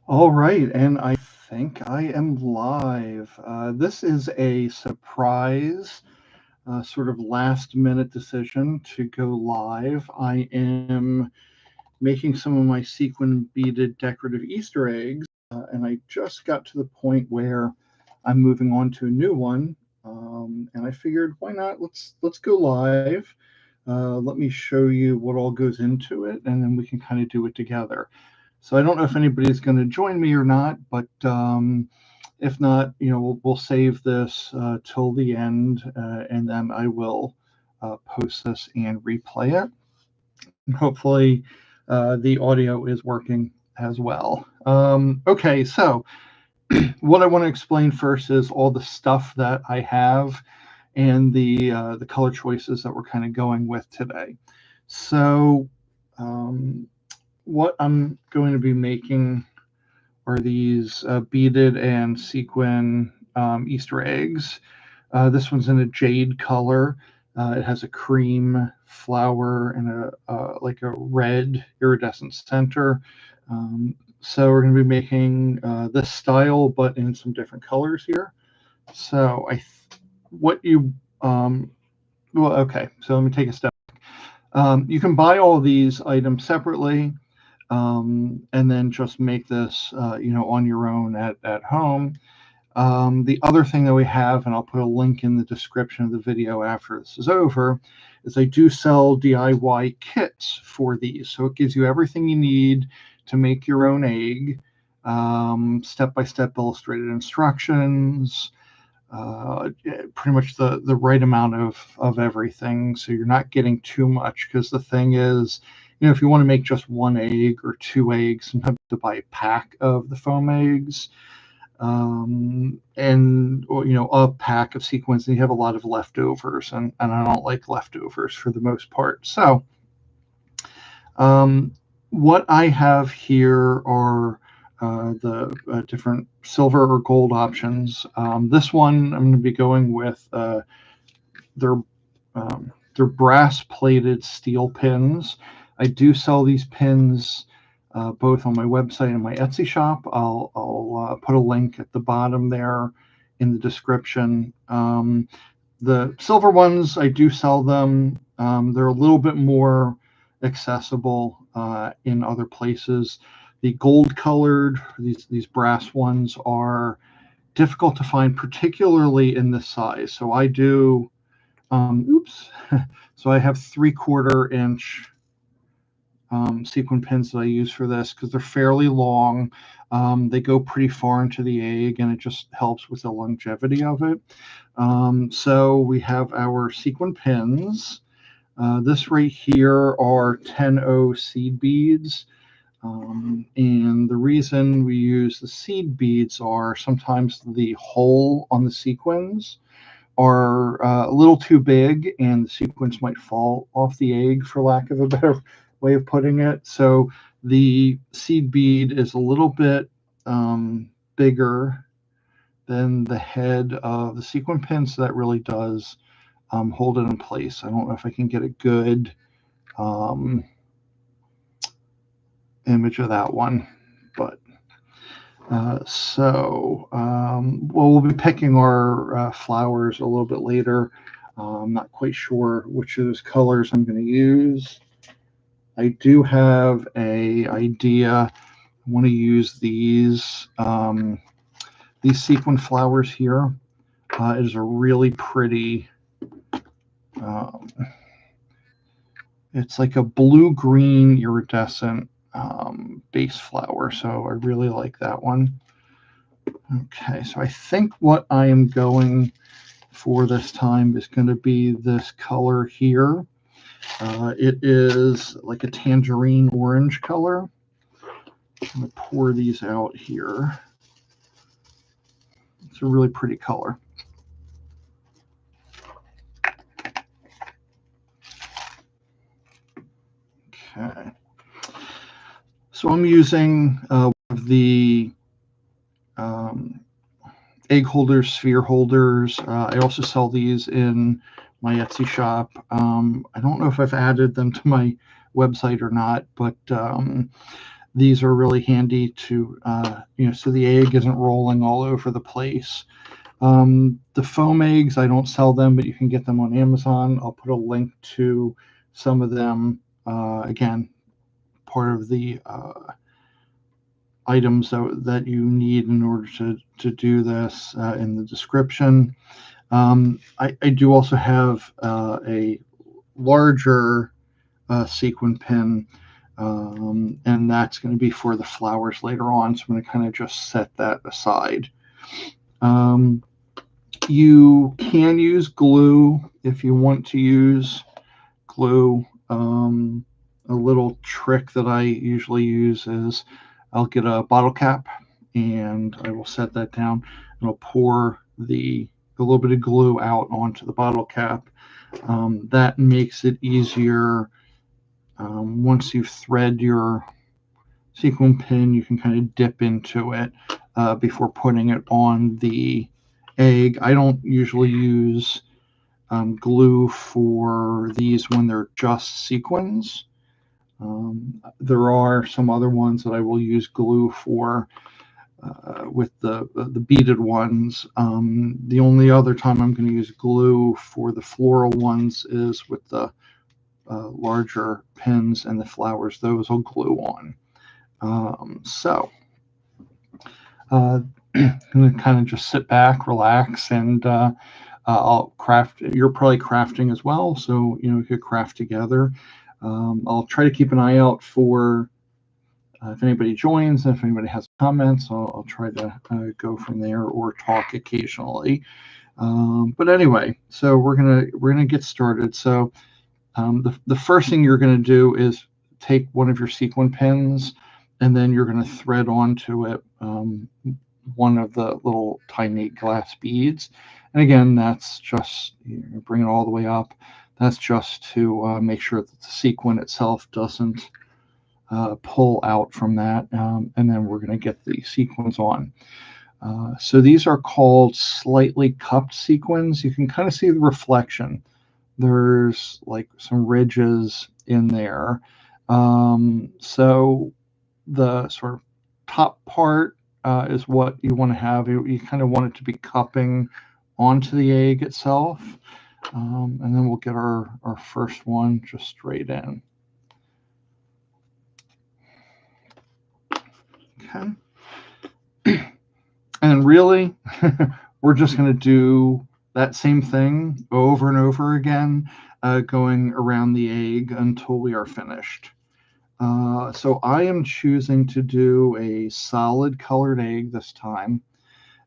All right, and I think I am live. This is a surprise, sort of last minute decision to go live. I am making some of my sequin beaded decorative Easter eggs, and I just got to the point where I'm moving on to a new one. And I figured, why not? Let's go live. Let me show you what all goes into it, and then we can kind of do it together. So I don't know if anybody's going to join me or not, but if not, we'll save this till the end, and then I will post this and replay it. And hopefully, the audio is working as well. Okay, so what I want to explain first is all the stuff that I have and the color choices that we're kind of going with today. So um, what I'm going to be making are these beaded and sequin Easter eggs. This one's in a jade color. It has a cream flower and a like a red iridescent center. So we're going to be making this style, but in some different colors here. So what you well, okay. So let me take a step. You can buy all these items separately, and then just make this, on your own at home. The other thing that we have, and I'll put a link in the description of the video after this is over, is I do sell DIY kits for these. So it gives you everything you need to make your own egg, step-by-step illustrated instructions, pretty much the right amount of everything. So you're not getting too much, because the thing is, if you want to make just one egg or two eggs, sometimes you have to buy a pack of the foam eggs, or a pack of sequins, and you have a lot of leftovers, and I don't like leftovers for the most part. So what I have here are the different silver or gold options. This one I'm going to be going with their brass plated steel pins. I do sell these pins both on my website and my Etsy shop. I'll put a link at the bottom there in the description. The silver ones, I do sell them. They're a little bit more accessible in other places. The gold colored, these brass ones, are difficult to find, particularly in this size. So I do, so I have 3/4 inch sequin pins that I use for this, because they're fairly long. They go pretty far into the egg, and it just helps with the longevity of it. So we have our sequin pins. This right here are 10-0 seed beads. And the reason we use the seed beads are sometimes the hole on the sequins are a little too big, and the sequins might fall off the egg, for lack of a better way of putting it. So the seed bead is a little bit bigger than the head of the sequin pin, so that really does hold it in place. I don't know if I can get a good image of that one, but we'll be picking our flowers a little bit later. I'm not quite sure which of those colors I'm going to use. I do have a idea. I want to use these sequin flowers here. It is a really pretty, it's like a blue-green iridescent base flower, so I really like that one. Okay, so I think what I am going for this time is going to be this color here. It is like a tangerine orange color. I'm going to pour these out here. It's a really pretty color. Okay. So I'm using one of the egg holders, sphere holders. I also sell these in my Etsy shop. I don't know if I've added them to my website or not, but these are really handy to, so the egg isn't rolling all over the place. The foam eggs, I don't sell them, but you can get them on Amazon. I'll put a link to some of them. Again, part of the items that you need in order to do this in the description. I do also have a larger sequin pin, and that's going to be for the flowers later on. So I'm going to kind of just set that aside. You can use glue if you want to use glue. A little trick that I usually use is I'll get a bottle cap and I will set that down and I'll pour a little bit of glue out onto the bottle cap. That makes it easier. Once you've thread your sequin pin, you can kind of dip into it before putting it on the egg. I don't usually use glue for these when they're just sequins. There are some other ones that I will use glue for with the beaded ones. The only other time I'm going to use glue for the floral ones is with the larger pins and the flowers. Those I'll glue on. I'm going to kind of just sit back, relax, and I'll craft. You're probably crafting as well, so we could craft together. I'll try to keep an eye out for if anybody joins, if anybody has comments. I'll try to go from there or talk occasionally. But anyway, so we're gonna get started. So the first thing you're gonna do is take one of your sequin pins, and then you're gonna thread onto it one of the little tiny glass beads. And again, that's just bring it all the way up. That's just to make sure that the sequin itself doesn't pull out from that. And then we're going to get the sequins on. So these are called slightly cupped sequins. You can kind of see the reflection. There's like some ridges in there. So the sort of top part is what you want to have. You kind of want it to be cupping onto the egg itself. And then we'll get our first one just straight in. Okay. And really, we're just going to do that same thing over and over again, going around the egg until we are finished. So I am choosing to do a solid colored egg this time.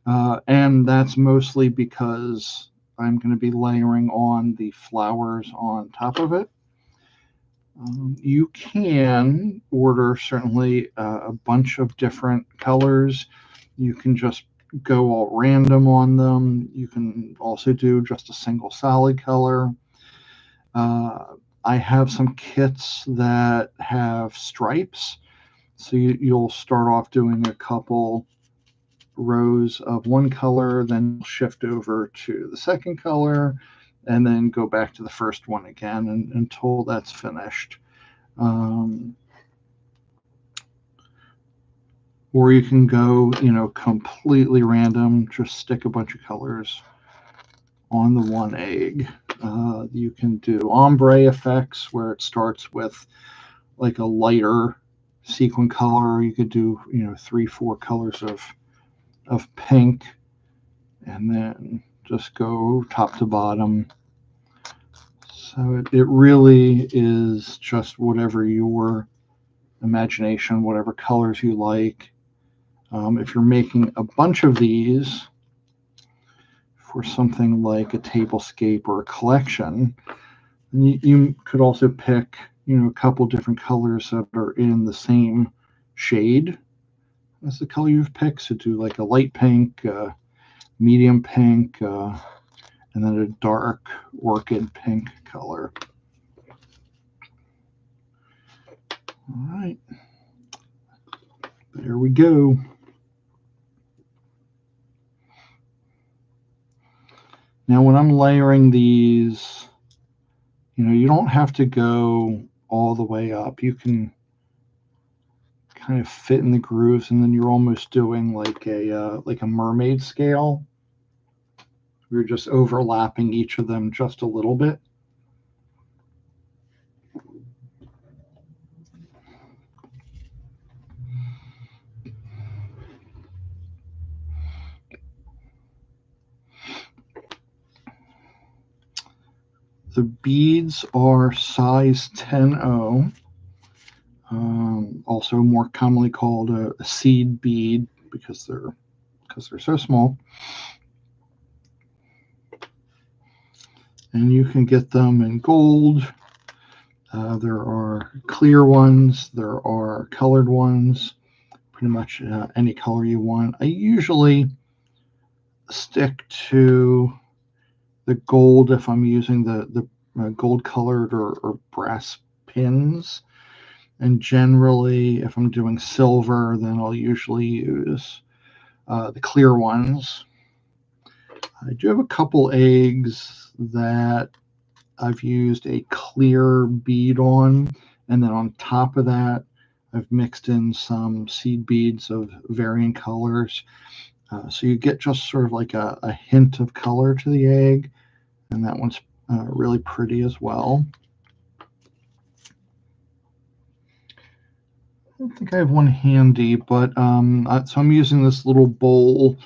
And that's mostly because I'm going to be layering on the flowers on top of it. You can order certainly a bunch of different colors. You can just go all random on them. You can also do just a single solid color. I have some kits that have stripes. So you'll start off doing a couple rows of one color, then shift over to the second color, and then go back to the first one again until that's finished. Or you can go, completely random, just stick a bunch of colors on the one egg. You can do ombre effects where it starts with like a lighter sequin color. You could do, 3-4 colors of pink, and then just go top to bottom. So it really is just whatever your imagination, whatever colors you like. If you're making a bunch of these for something like a tablescape or a collection, you could also pick, a couple different colors that are in the same shade as the color you've picked. So do like a light pink, medium pink, and then a dark orchid pink color. All right, there we go. Now, when I'm layering these, you don't have to go all the way up. You can kind of fit in the grooves, and then you're almost doing like a mermaid scale. You're just overlapping each of them just a little bit. The beads are size 10-0, also more commonly called a seed bead because they're so small. And you can get them in gold. There are clear ones. There are colored ones. Pretty much any color you want. I usually stick to the gold if I'm using the gold colored or brass pins. And generally, if I'm doing silver, then I'll usually use the clear ones. I do have a couple eggs that I've used a clear bead on, and then on top of that, I've mixed in some seed beads of varying colors. So you get just sort of like a hint of color to the egg, and that one's really pretty as well. I don't think I have one handy, but so I'm using this little bowl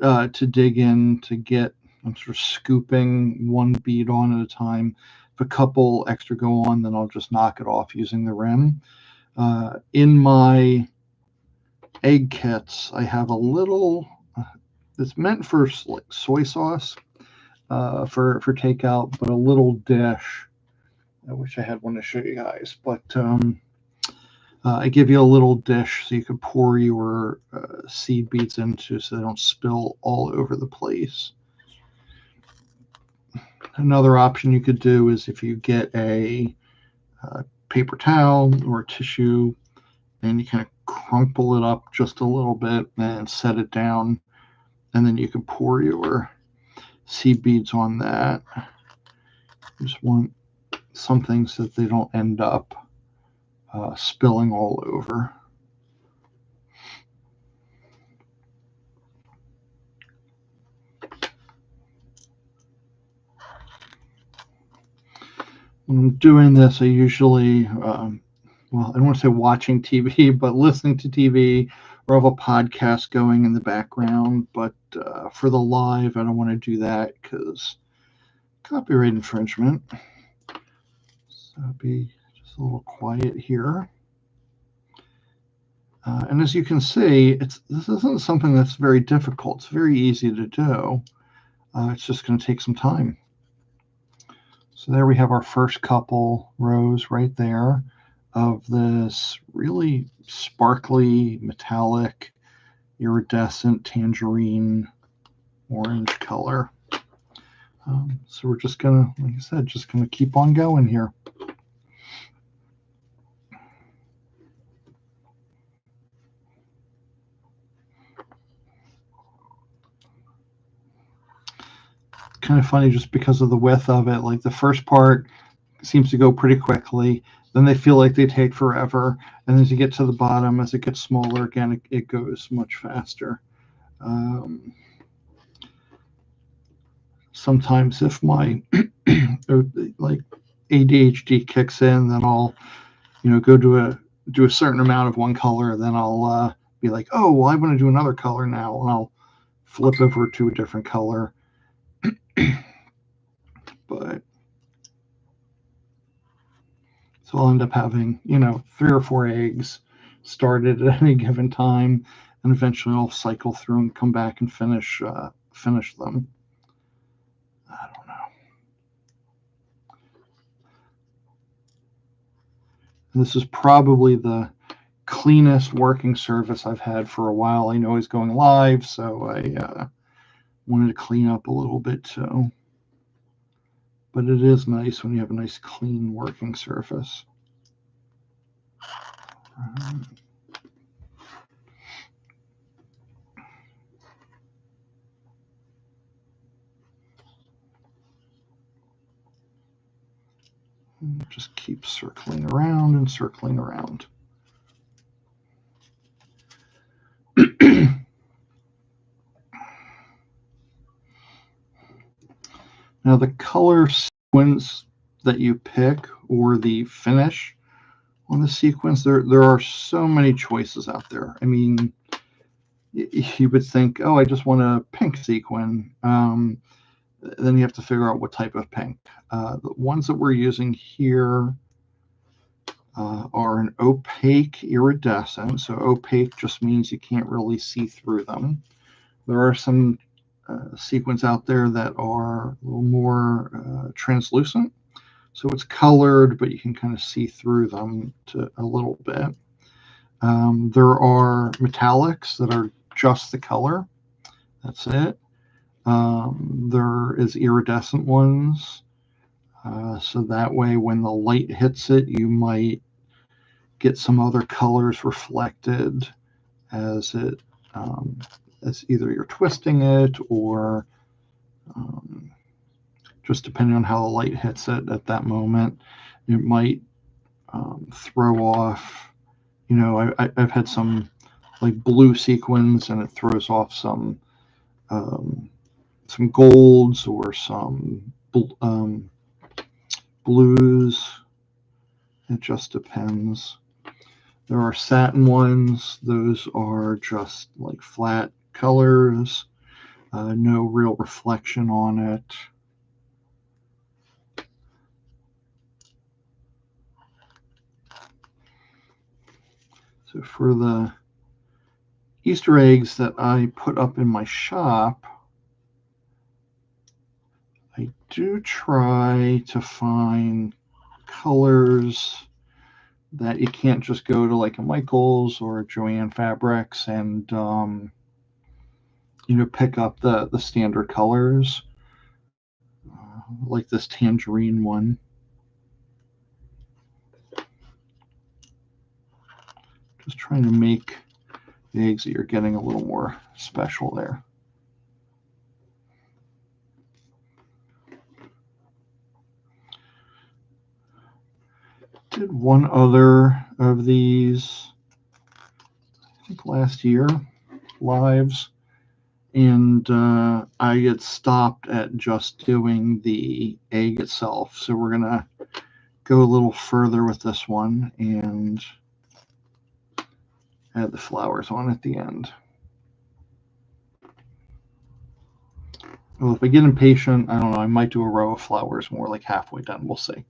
to dig in to get. I'm sort of scooping one bead on at a time. If a couple extra go on, then I'll just knock it off using the rim. In my egg kits, I have a little. It's meant for like soy sauce for takeout, but a little dish. I wish I had one to show you guys, but I give you a little dish so you can pour your seed beads into so they don't spill all over the place. Another option you could do is if you get a paper towel or tissue and you kind of crumple it up just a little bit and set it down, and then you can pour your seed beads on that. You just want some things that they don't end up spilling all over. When I'm doing this, I usually, well, I don't want to say watching TV, but listening to TV or have a podcast going in the background. But for the live, I don't want to do that because copyright infringement. So I'll be just a little quiet here. And as you can see, this isn't something that's very difficult. It's very easy to do. It's just going to take some time. So there we have our first couple rows right there of this really sparkly, metallic, iridescent tangerine orange color. So we're just gonna, like I said, just gonna keep on going here. Kind of funny just because of the width of it. Like the first part seems to go pretty quickly. Then they feel like they take forever. And as you get to the bottom, as it gets smaller again, it goes much faster. Sometimes if my like ADHD kicks in, then I'll go do a certain amount of one color. Then I'll be like, oh, well, I want to do another color now, and I'll flip over to a different color. But so I'll end up having 3 or 4 eggs started at any given time, and eventually I'll cycle through and come back and finish them. I don't know. This is probably the cleanest working surface I've had for a while. I know he's going live, so I wanted to clean up a little bit too. But it is nice when you have a nice clean working surface. Just keep circling around and circling around. Now the color sequence that you pick or the finish on the sequence, there are so many choices out there. I mean, you would think, oh, I just want a pink sequin. Then you have to figure out what type of pink. The ones that we're using here are an opaque iridescent. So opaque just means you can't really see through them. There are some sequins out there that are a little more translucent. So it's colored, but you can kind of see through them a little bit. There are metallics that are just the color. That's it. There is iridescent ones. So that way, when the light hits it, you might get some other colors reflected as it, as either you're twisting it or just depending on how the light hits it at that moment, it might throw off. You know, I've had some like blue sequins, and it throws off some golds or some blues. It just depends. There are satin ones. Those are just like flat colors, no real reflection on it. So for the Easter eggs that I put up in my shop, I do try to find colors that you can't just go to like a Michael's or a Joanne Fabrics and you know, pick up the standard colors, like this tangerine one. Just trying to make the eggs that you're getting a little more special there. Did one other of these, I think last year, lives, and I get stopped at just doing the egg itself. So we're gonna go a little further with this one and add the flowers on at the end. Well, if I get impatient, I don't know, I might do a row of flowers more like halfway done. We'll see.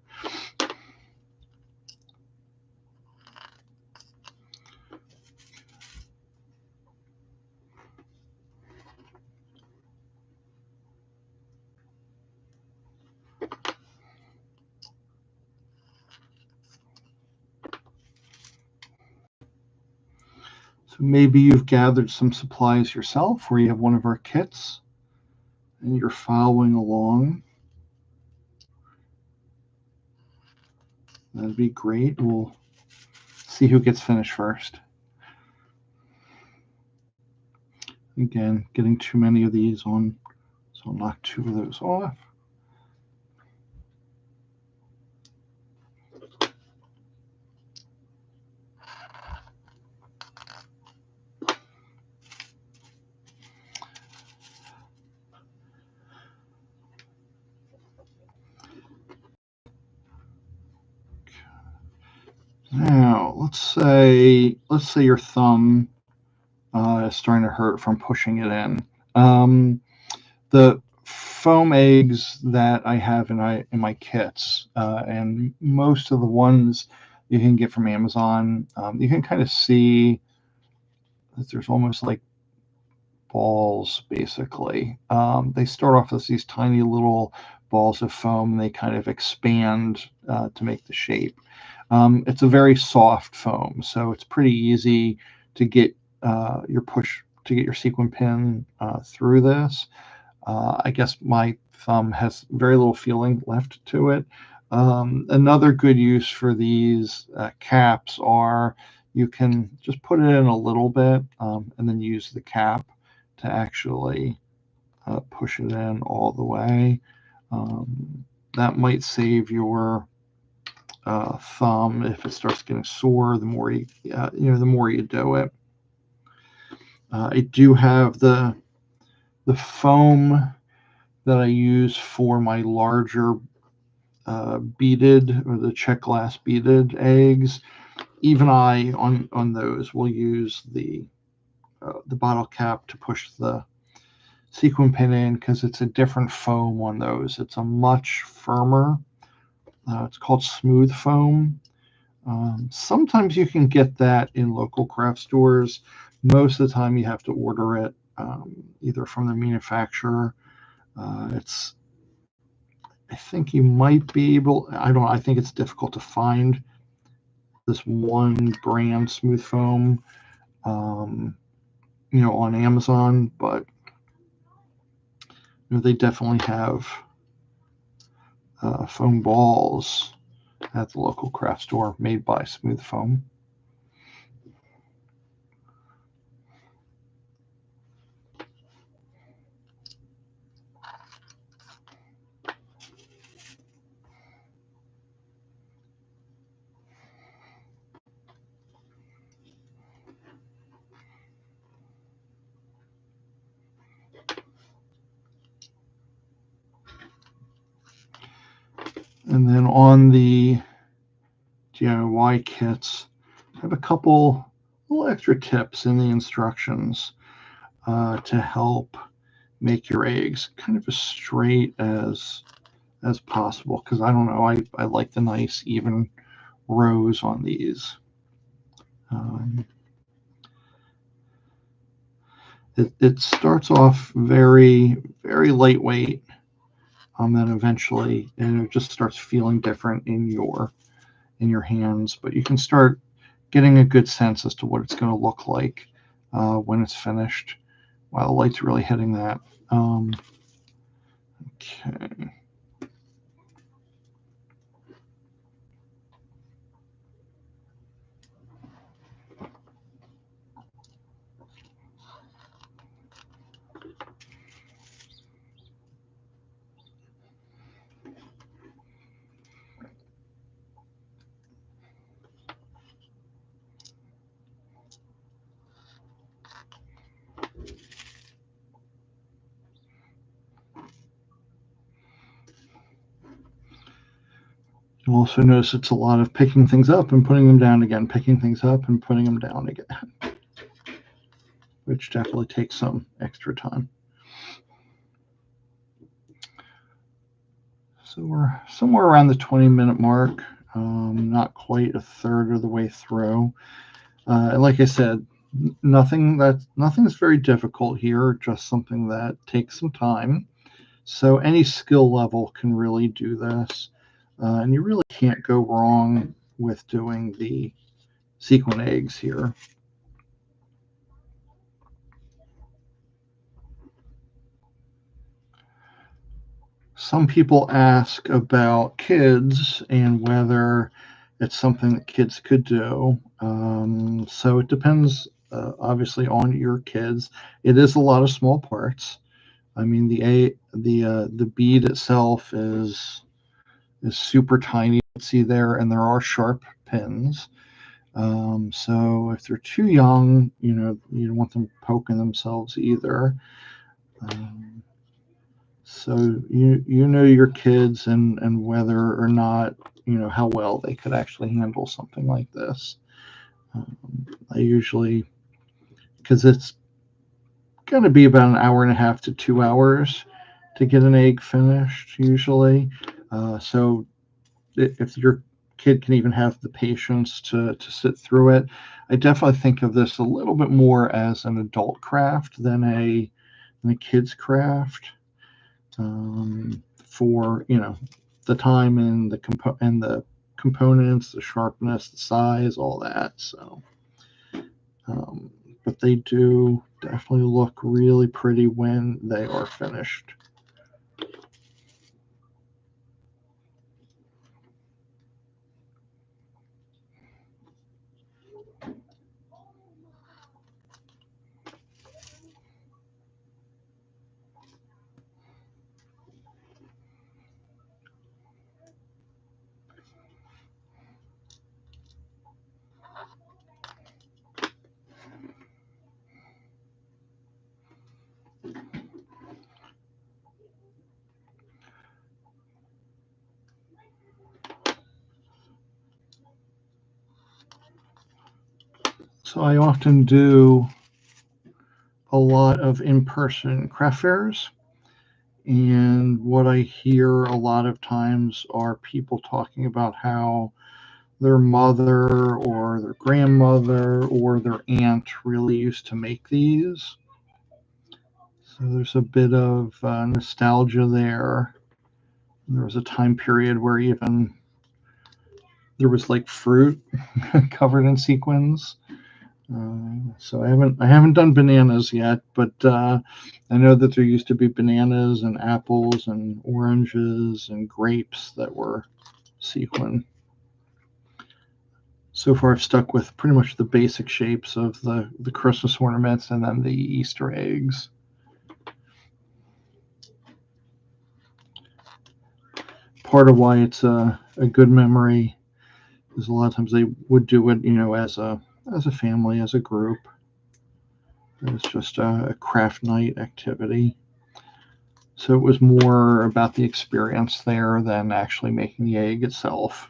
So maybe you've gathered some supplies yourself, or you have one of our kits and you're following along. That'd be great. We'll see who gets finished first. Again, getting too many of these on, so I'll knock 2 of those off. Now, let's say your thumb is starting to hurt from pushing it in. The foam eggs that I have in my kits, and most of the ones you can get from Amazon, you can kind of see that there's almost like balls, basically. They start off as these tiny little balls of foam, and they kind of expand to make the shape. It's a very soft foam, so it's pretty easy to get your sequin pin through this. I guess my thumb has very little feeling left to it. Another good use for these caps are you can just put it in a little bit and then use the cap to actually push it in all the way. That might save your thumb if it starts getting sore. The more the more you do it. I do have the foam that I use for my larger beaded or the check glass beaded eggs, even I on those will use the bottle cap to push the sequin pin in, because it's a different foam on those. It's a much firmer. It's called smooth foam. Sometimes you can get that in local craft stores. Most of the time, you have to order it either from the manufacturer. It's I think you might be able. I don't. I think it's difficult to find this one brand smooth foam, um, on Amazon, but they definitely have foam balls at the local craft store made by Smooth Foam. And then on the DIY kits, I have a couple little extra tips in the instructions to help make your eggs kind of as straight as possible, because I don't know, I like the nice even rows on these. Um, it starts off very, very lightweight, then eventually it just starts feeling different in your hands, but you can start getting a good sense as to what it's going to look like when it's finished. Wow, the light's really hitting that. Okay. You'll also notice it's a lot of picking things up and putting them down again, picking things up and putting them down again, which definitely takes some extra time. So we're somewhere around the 20-minute mark, not quite a third of the way through. And like I said, nothing's very difficult here, just something that takes some time. So any skill level can really do this. And you really can't go wrong with doing the sequin eggs here. Some people ask about kids and whether it's something that kids could do. So it depends, obviously, on your kids. It is a lot of small parts. I mean, the bead itself is super tiny. See there, and there are sharp pins. So if they're too young, you don't want them poking themselves either. Um, so you know your kids and whether or not how well they could actually handle something like this. Um, I usually, because it's going to be about an hour and a half to 2 hours to get an egg finished usually. So if your kid can even have the patience to sit through it, I definitely think of this a little bit more as an adult craft than a kid's craft. For the time and the components, the sharpness, the size, all that. So, um, but they do definitely look really pretty when they are finished. So I often do a lot of in-person craft fairs, and what I hear a lot of times are people talking about how their mother or their grandmother or their aunt really used to make these. So there's a bit of nostalgia there. There was a time period where even there was like fruit covered in sequins. So I haven't done bananas yet, but I know that there used to be bananas and apples and oranges and grapes that were sequin. So far, I've stuck with pretty much the basic shapes of the Christmas ornaments and then the Easter eggs. Part of why it's a good memory is a lot of times they would do it, as a family, as a group. It's just a craft night activity. So it was more about the experience there than actually making the egg itself.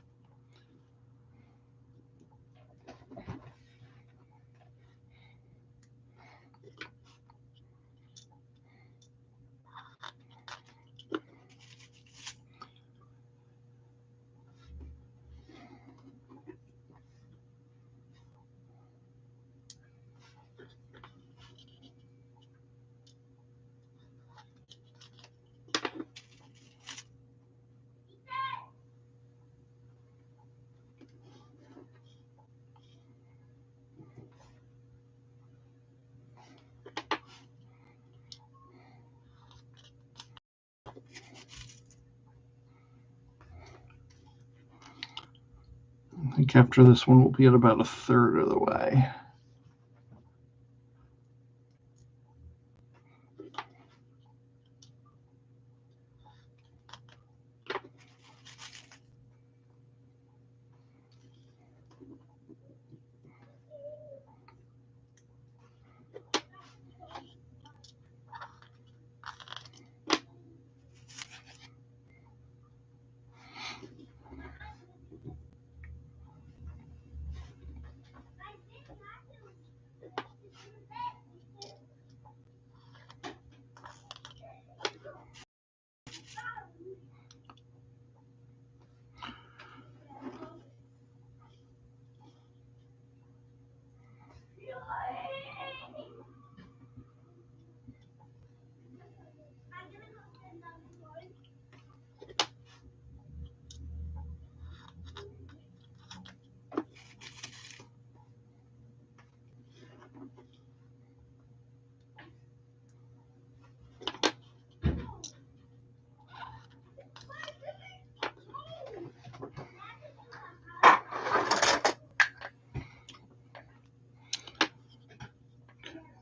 I think after this one, we'll be at about a third of the way.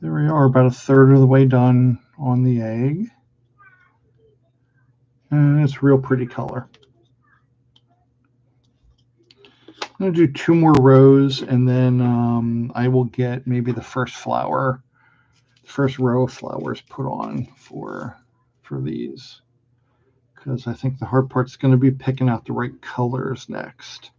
There we are, about a third of the way done on the egg. And it's real pretty color. I'm going to do 2 more rows, and then I will get maybe the first row of flowers put on for these, because I think the hard part's going to be picking out the right colors next.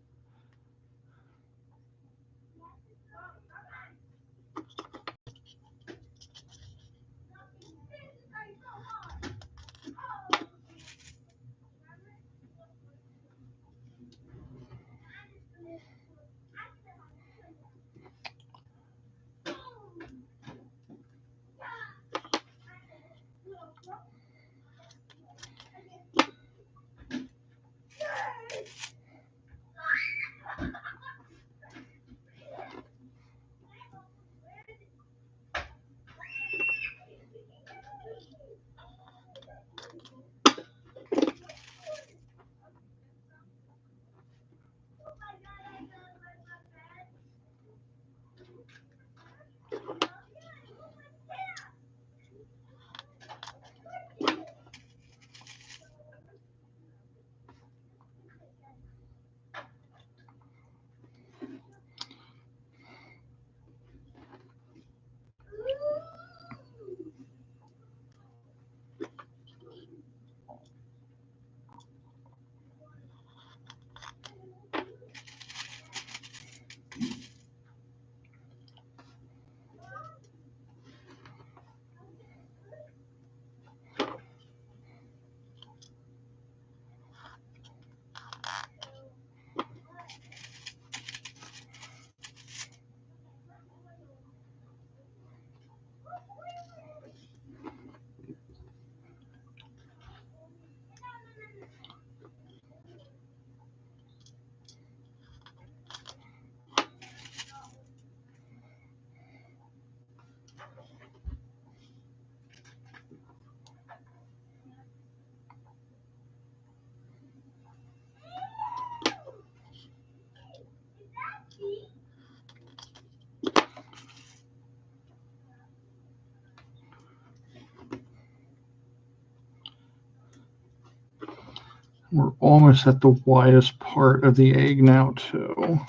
We're almost at the widest part of the egg now, too.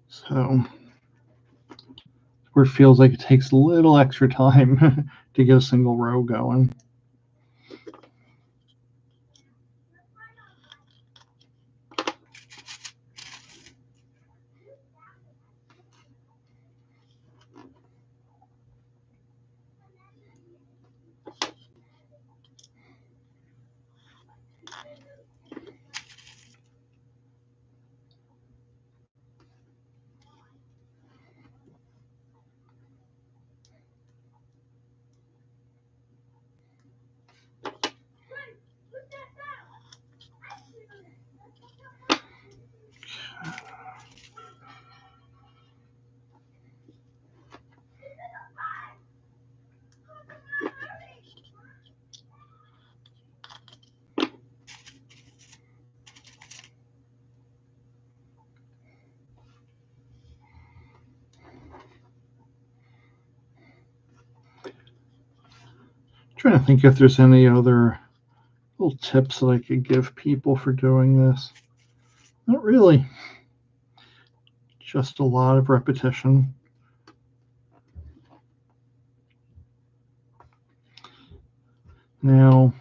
So where it feels like it takes a little extra time to get a single row going. Trying to think if there's any other little tips that I could give people for doing this. Not really. Just a lot of repetition. Now,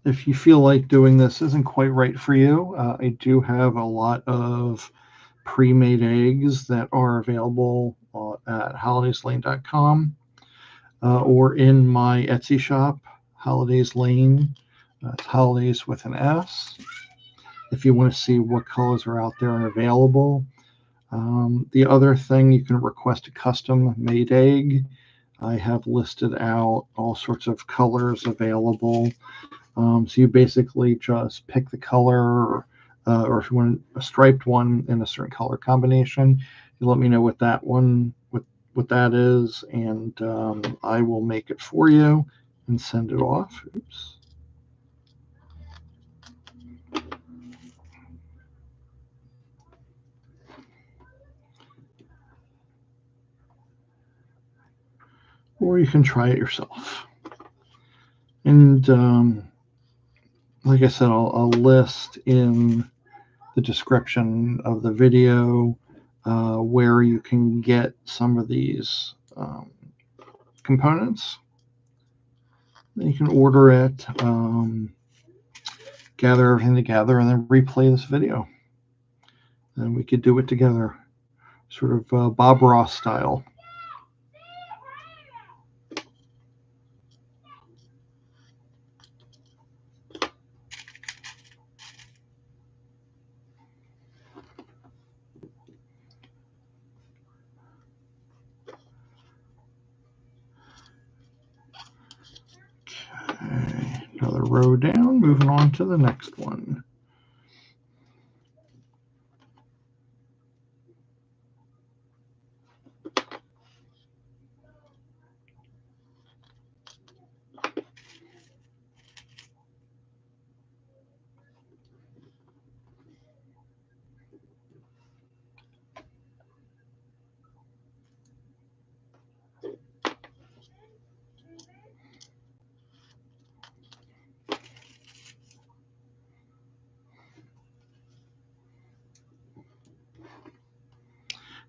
if you feel like doing this isn't quite right for you, I do have a lot of pre-made eggs that are available at holidayslane.com or in my Etsy shop, Holidays Lane. It's Holidays with an S. If you want to see what colors are out there and available. The other thing, you can request a custom made egg. I have listed out all sorts of colors available. So you basically just pick the color, or if you want a striped one in a certain color combination, you let me know what that one, what that is, and I will make it for you and send it off. Oops. Or you can try it yourself. And like I said, I'll list in the description of the video where you can get some of these components. Then you can order it, gather everything together, and then replay this video. And we could do it together, sort of Bob Ross style. Okay, another row down, moving on to the next one.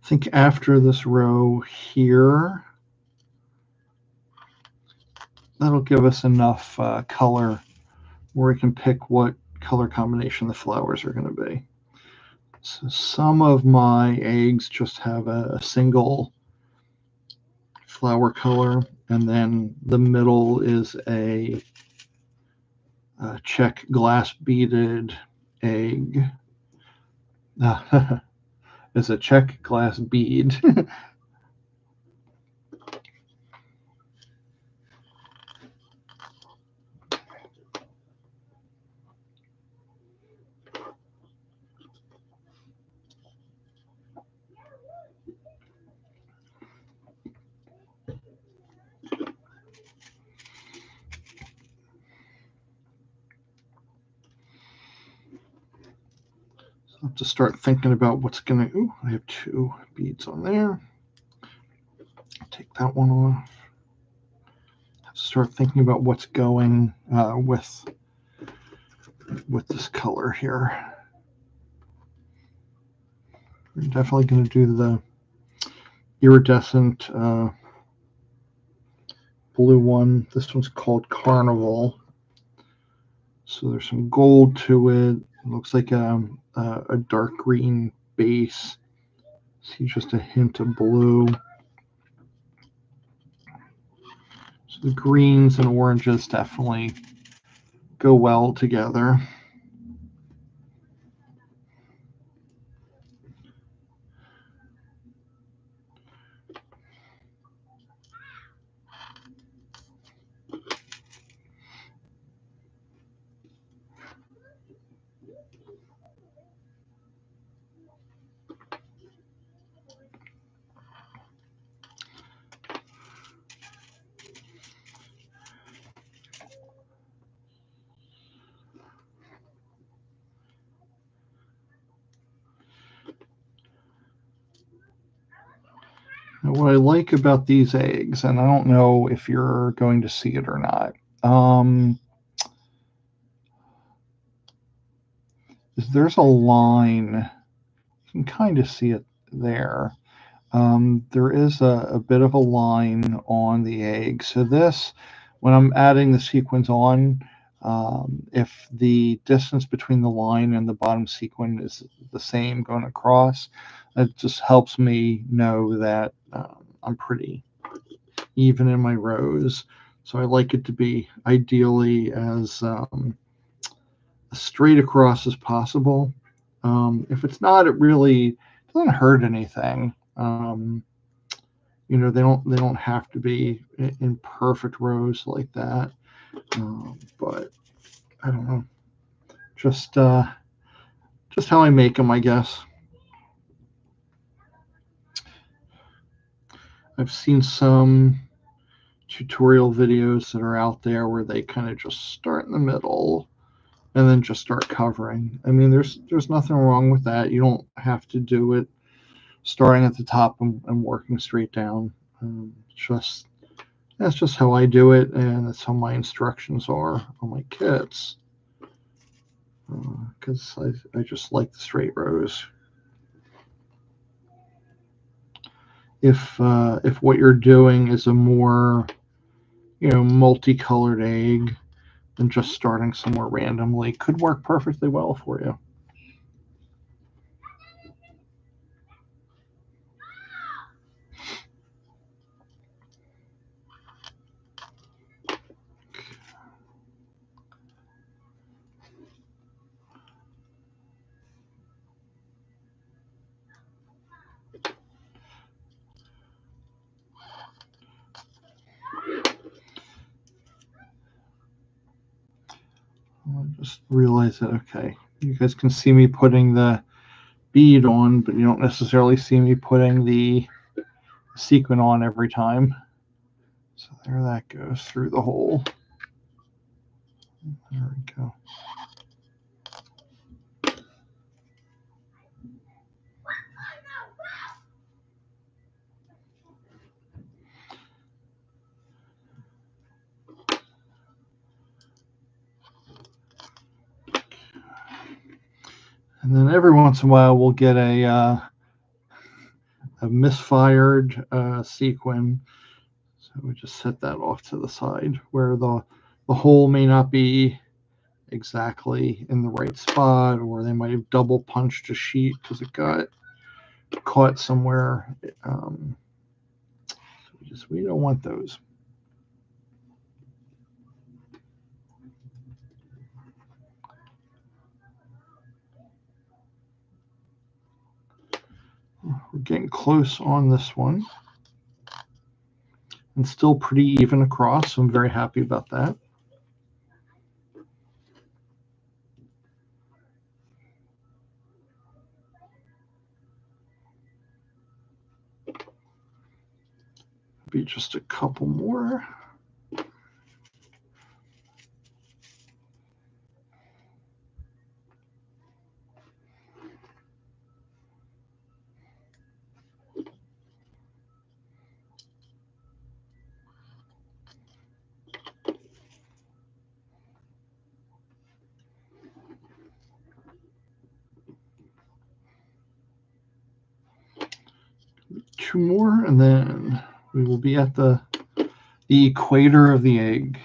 I think after this row here, that'll give us enough color where we can pick what color combination the flowers are going to be. So some of my eggs just have a single flower color, and then the middle is a check glass beaded egg. It's a check glass bead. start thinking about what's gonna, ooh, I have 2 beads on there. Take that one off. Start thinking about what's going with this color here. We're definitely going to do the iridescent blue one. This one's called Carnival. So there's some gold to it. It looks like a dark green base. See just a hint of blue. So the greens and oranges definitely go well together. Now, what I like about these eggs, and I don't know if you're going to see it or not, is there's a line. You can kind of see it there. There is a bit of a line on the egg. So this, when I'm adding the sequins on, if the distance between the line and the bottom sequin is the same going across, it just helps me know that I'm pretty even in my rows. So I like it to be ideally as straight across as possible. If it's not, it really doesn't hurt anything. You know, they don't have to be in perfect rows like that. But I don't know, just how I make them, I guess. I've seen some tutorial videos that are out there where they kind of just start in the middle and then just start covering. I mean, there's nothing wrong with that. You don't have to do it starting at the top and working straight down. Just That's just how I do it, and that's how my instructions are on my kits. Because I just like the straight rows. If what you're doing is a more, you know, multicolored egg, then just starting somewhere randomly could work perfectly well for you. I just realized that, okay, you guys can see me putting the bead on, but you don't necessarily see me putting the sequin on every time. So there that goes through the hole. There we go. And then every once in a while we'll get a misfired sequin. So we just set that off to the side where the hole may not be exactly in the right spot, or they might have double punched a sheet because it got caught somewhere. So we don't want those. We're getting close on this one. And still pretty even across, so I'm very happy about that. Be just a couple more. 2 more, and then we will be at the equator of the egg.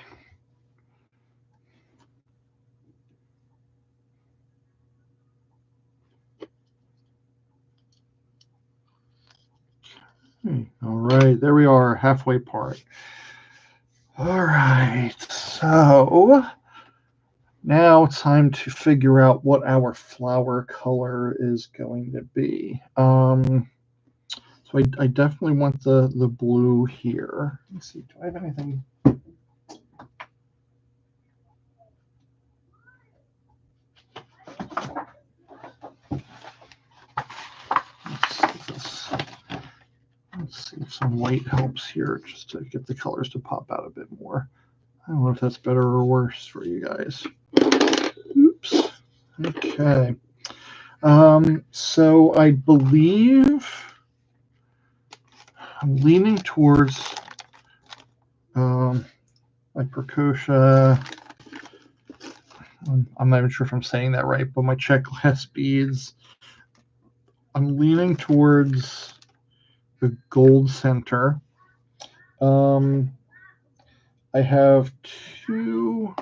All right, there we are, halfway part. All right, so now it's time to figure out what our flower color is going to be. So I definitely want the blue here. Let's see, do I have anything? Let's see if some light helps here, just to get the colors to pop out a bit more. I don't know if that's better or worse for you guys. Oops. Okay. So I believe I'm leaning towards my Percocia. I'm not even sure if I'm saying that right, but my check glass beads. I'm leaning towards the gold center. I have 2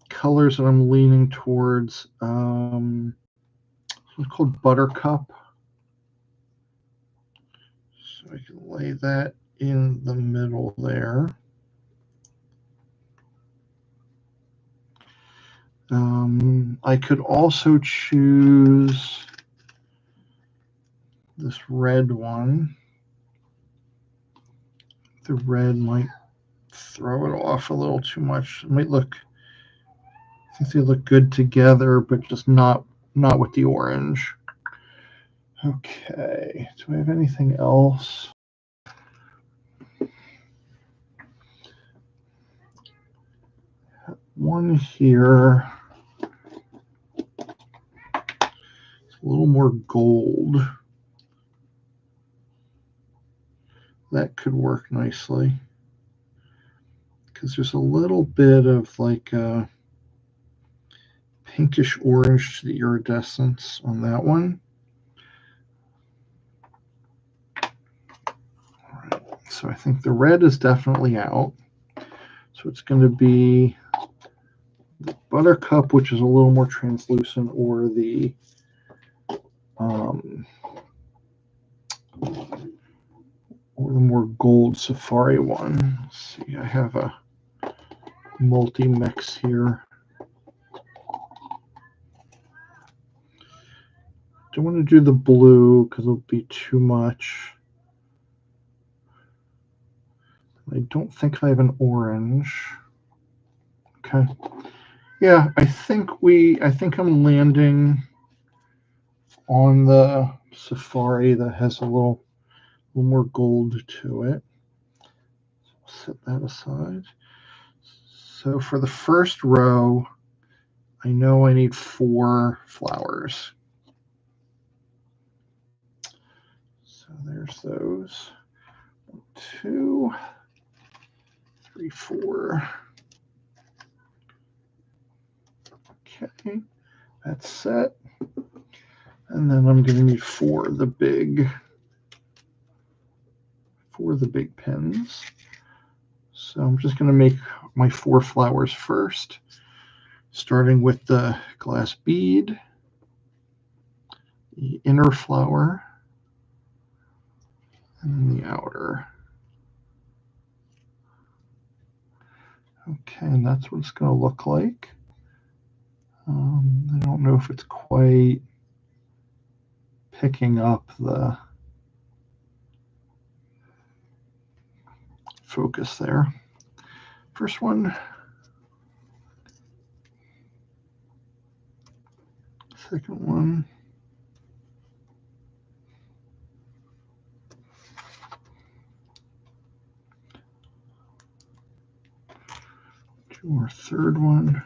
colors that I'm leaning towards. It's called Buttercup. So I can lay that in the middle there. I could also choose this red one. The red might throw it off a little too much. It might look, I think they look good together, but just not with the orange. Okay, do I have anything else? One here. It's a little more gold. That could work nicely, because there's a little bit of like a pinkish orange to the iridescence on that one. All right, so I think the red is definitely out. So it's going to be the Buttercup, which is a little more translucent, or the more gold Safari one. Let's see, I have a multi-mix here. Don't want to do the blue because it'll be too much. I don't think I have an orange. Okay. Yeah, I think I'm landing on the Safari that has a little more gold to it. Set that aside. So for the first row, I know I need 4 flowers. So there's those. 1, 2, 3, 4. Okay, that's set. And then I'm going to need 4 of the big pins. So I'm just going to make my 4 flowers first, starting with the glass bead, the inner flower, and the outer. Okay, and that's what it's going to look like. I don't know if it's quite picking up the focus there. First one. Second one. Or third one.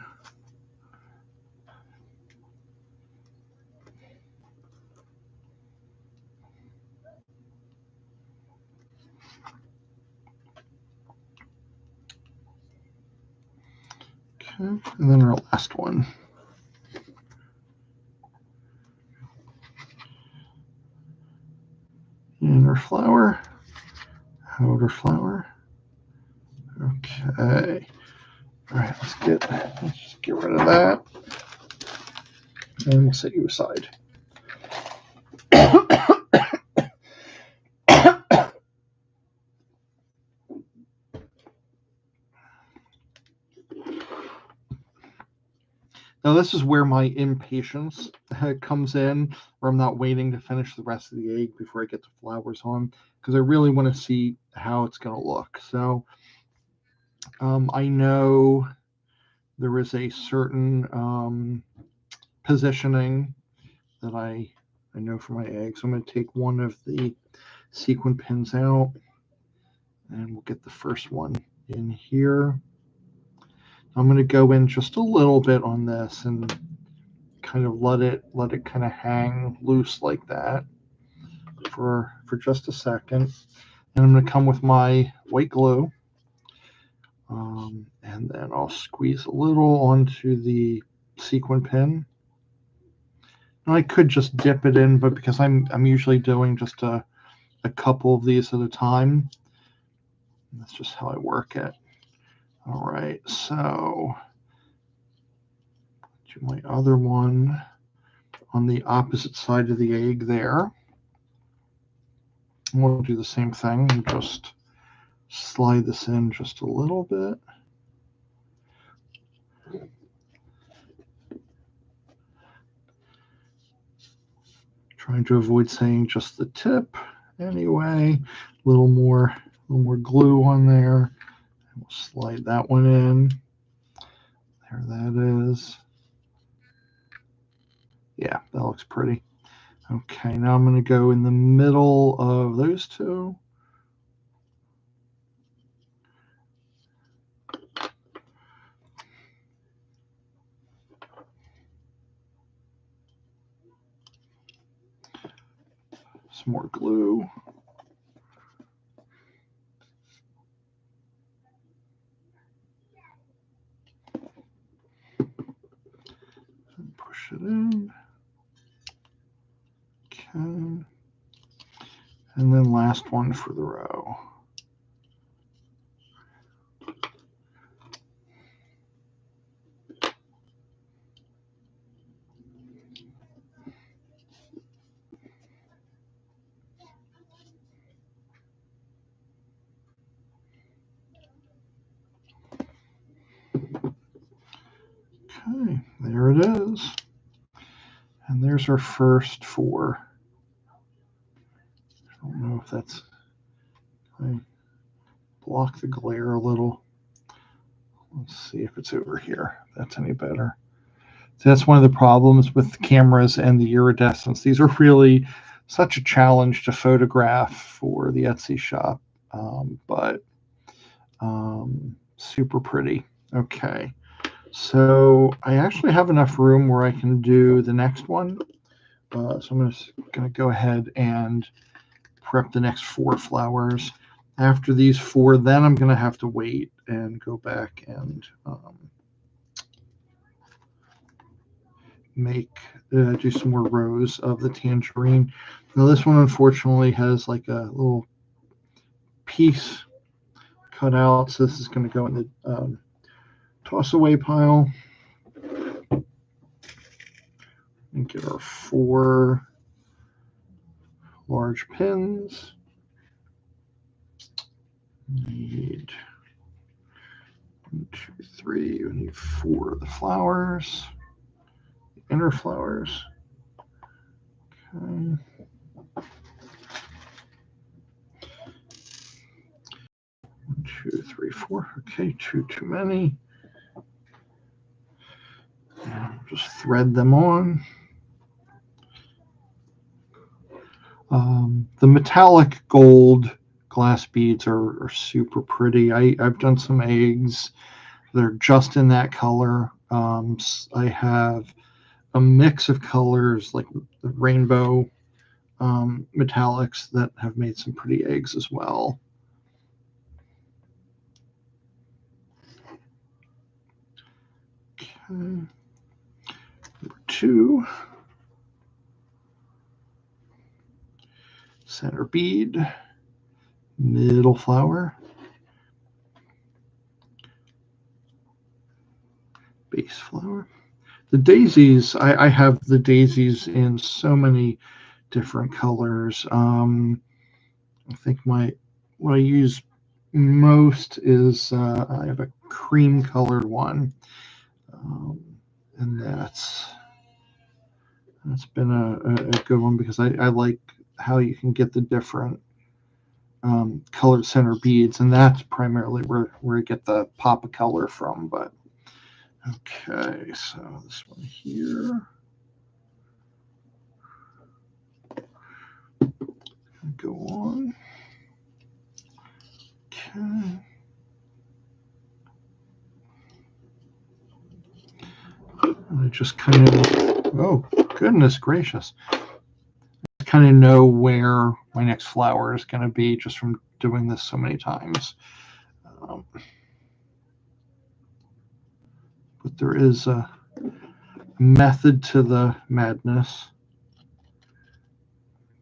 Okay, and then our last one. inner flower, outer flower. Okay. All right, let's just get rid of that. And we'll set you aside. Now this is where my impatience comes in, where I'm not waiting to finish the rest of the egg before I get the flowers on, because I really want to see how it's going to look. So I know there is a certain positioning that I know for my eggs. So I'm going to take one of the sequin pins out, and we'll get the first one in here. I'm going to go in just a little bit on this and kind of let it kind of hang loose like that for just a second. And I'm going to come with my white glue, and then I'll squeeze a little onto the sequin pin. And I could just dip it in, but because I'm usually doing just a couple of these at a time, that's just how I work it. All right, so do my other one on the opposite side of the egg there. And we'll do the same thing and just slide this in just a little bit. Trying to avoid saying just the tip. Anyway, a little more glue on there. We'll slide that one in. There that is. Yeah, that looks pretty. Okay, now I'm going to go in the middle of those two. Some more glue. And push it in. Okay. And then last one for the row. Okay, there it is. And there's our first 4. I don't know if that's, I block the glare a little. Let's see if it's over here. If that's any better. So that's one of the problems with cameras and the iridescence. These are really such a challenge to photograph for the Etsy shop, but super pretty. Okay, so I actually have enough room where I can do the next one. So I'm going to go ahead and prep the next 4 flowers. After these 4, then I'm going to have to wait and go back and do some more rows of the tangerine. Now this one unfortunately has like a little piece cut out, so this is going to go in the toss away pile. And get our 4 large pins. Need 1, 2, 3. We need 4 of the flowers, the inner flowers. Okay. 1, 2, 3, 4. Okay, 2 too many. And just thread them on. The metallic gold glass beads are super pretty. I've done some eggs. They're just in that color. I have a mix of colors like the rainbow metallics that have made some pretty eggs as well. Okay. Number 2. center bead, middle flower, base flower. The daisies, I have the daisies in so many different colors. I think what I use most is I have a cream colored one, and that's been a good one because I like how you can get the different colored center beads, and that's primarily where I get the pop of color from. But okay, so this one here. Go on. Okay. I just kind of, oh, goodness gracious. I kind of know where my next flower is going to be just from doing this so many times. But there is a method to the madness.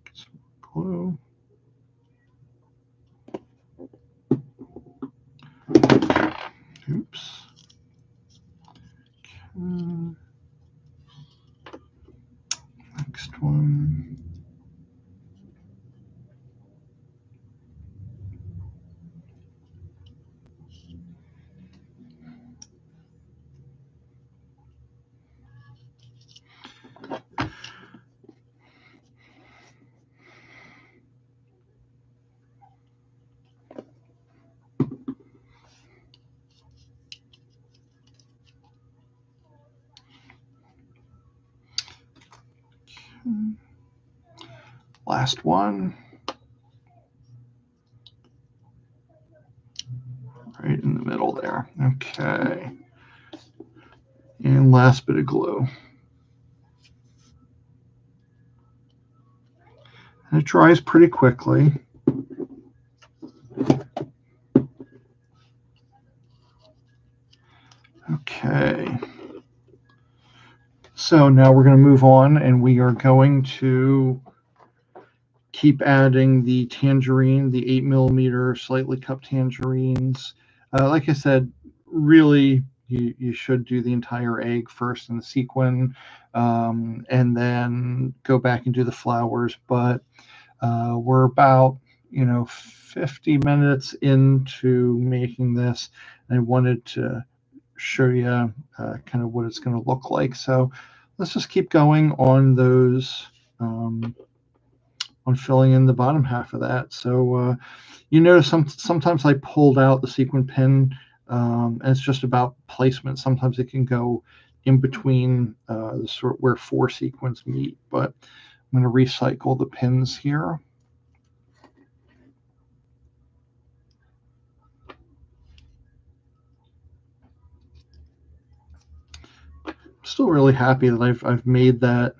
Get some glue. Oops. Okay. Next one. Last one. Right in the middle there. Okay. And last bit of glue. And it dries pretty quickly. Okay. So now we're going to move on, and we are going to keep adding the tangerine, the 8mm slightly cupped tangerines. Like I said, really, you should do the entire egg first in the sequin, and then go back and do the flowers. But we're about 50 minutes into making this, and I wanted to show you kind of what it's going to look like. So let's just keep going on those, on filling in the bottom half of that. So you notice sometimes I pulled out the sequin pin, and it's just about placement. Sometimes it can go in between the sort where 4 sequins meet, but I'm going to recycle the pins here. Still really happy that I've made that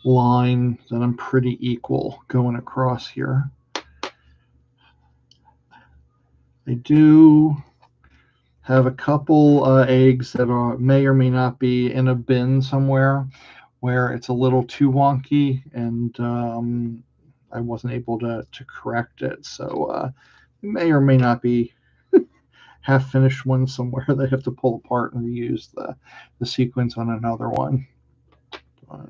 line that I'm pretty equal going across here. I do have a couple eggs that may or may not be in a bin somewhere where it's a little too wonky, and I wasn't able to correct it. So it may or may not be half-finished one somewhere. They have to pull apart and reuse the sequence on another one. But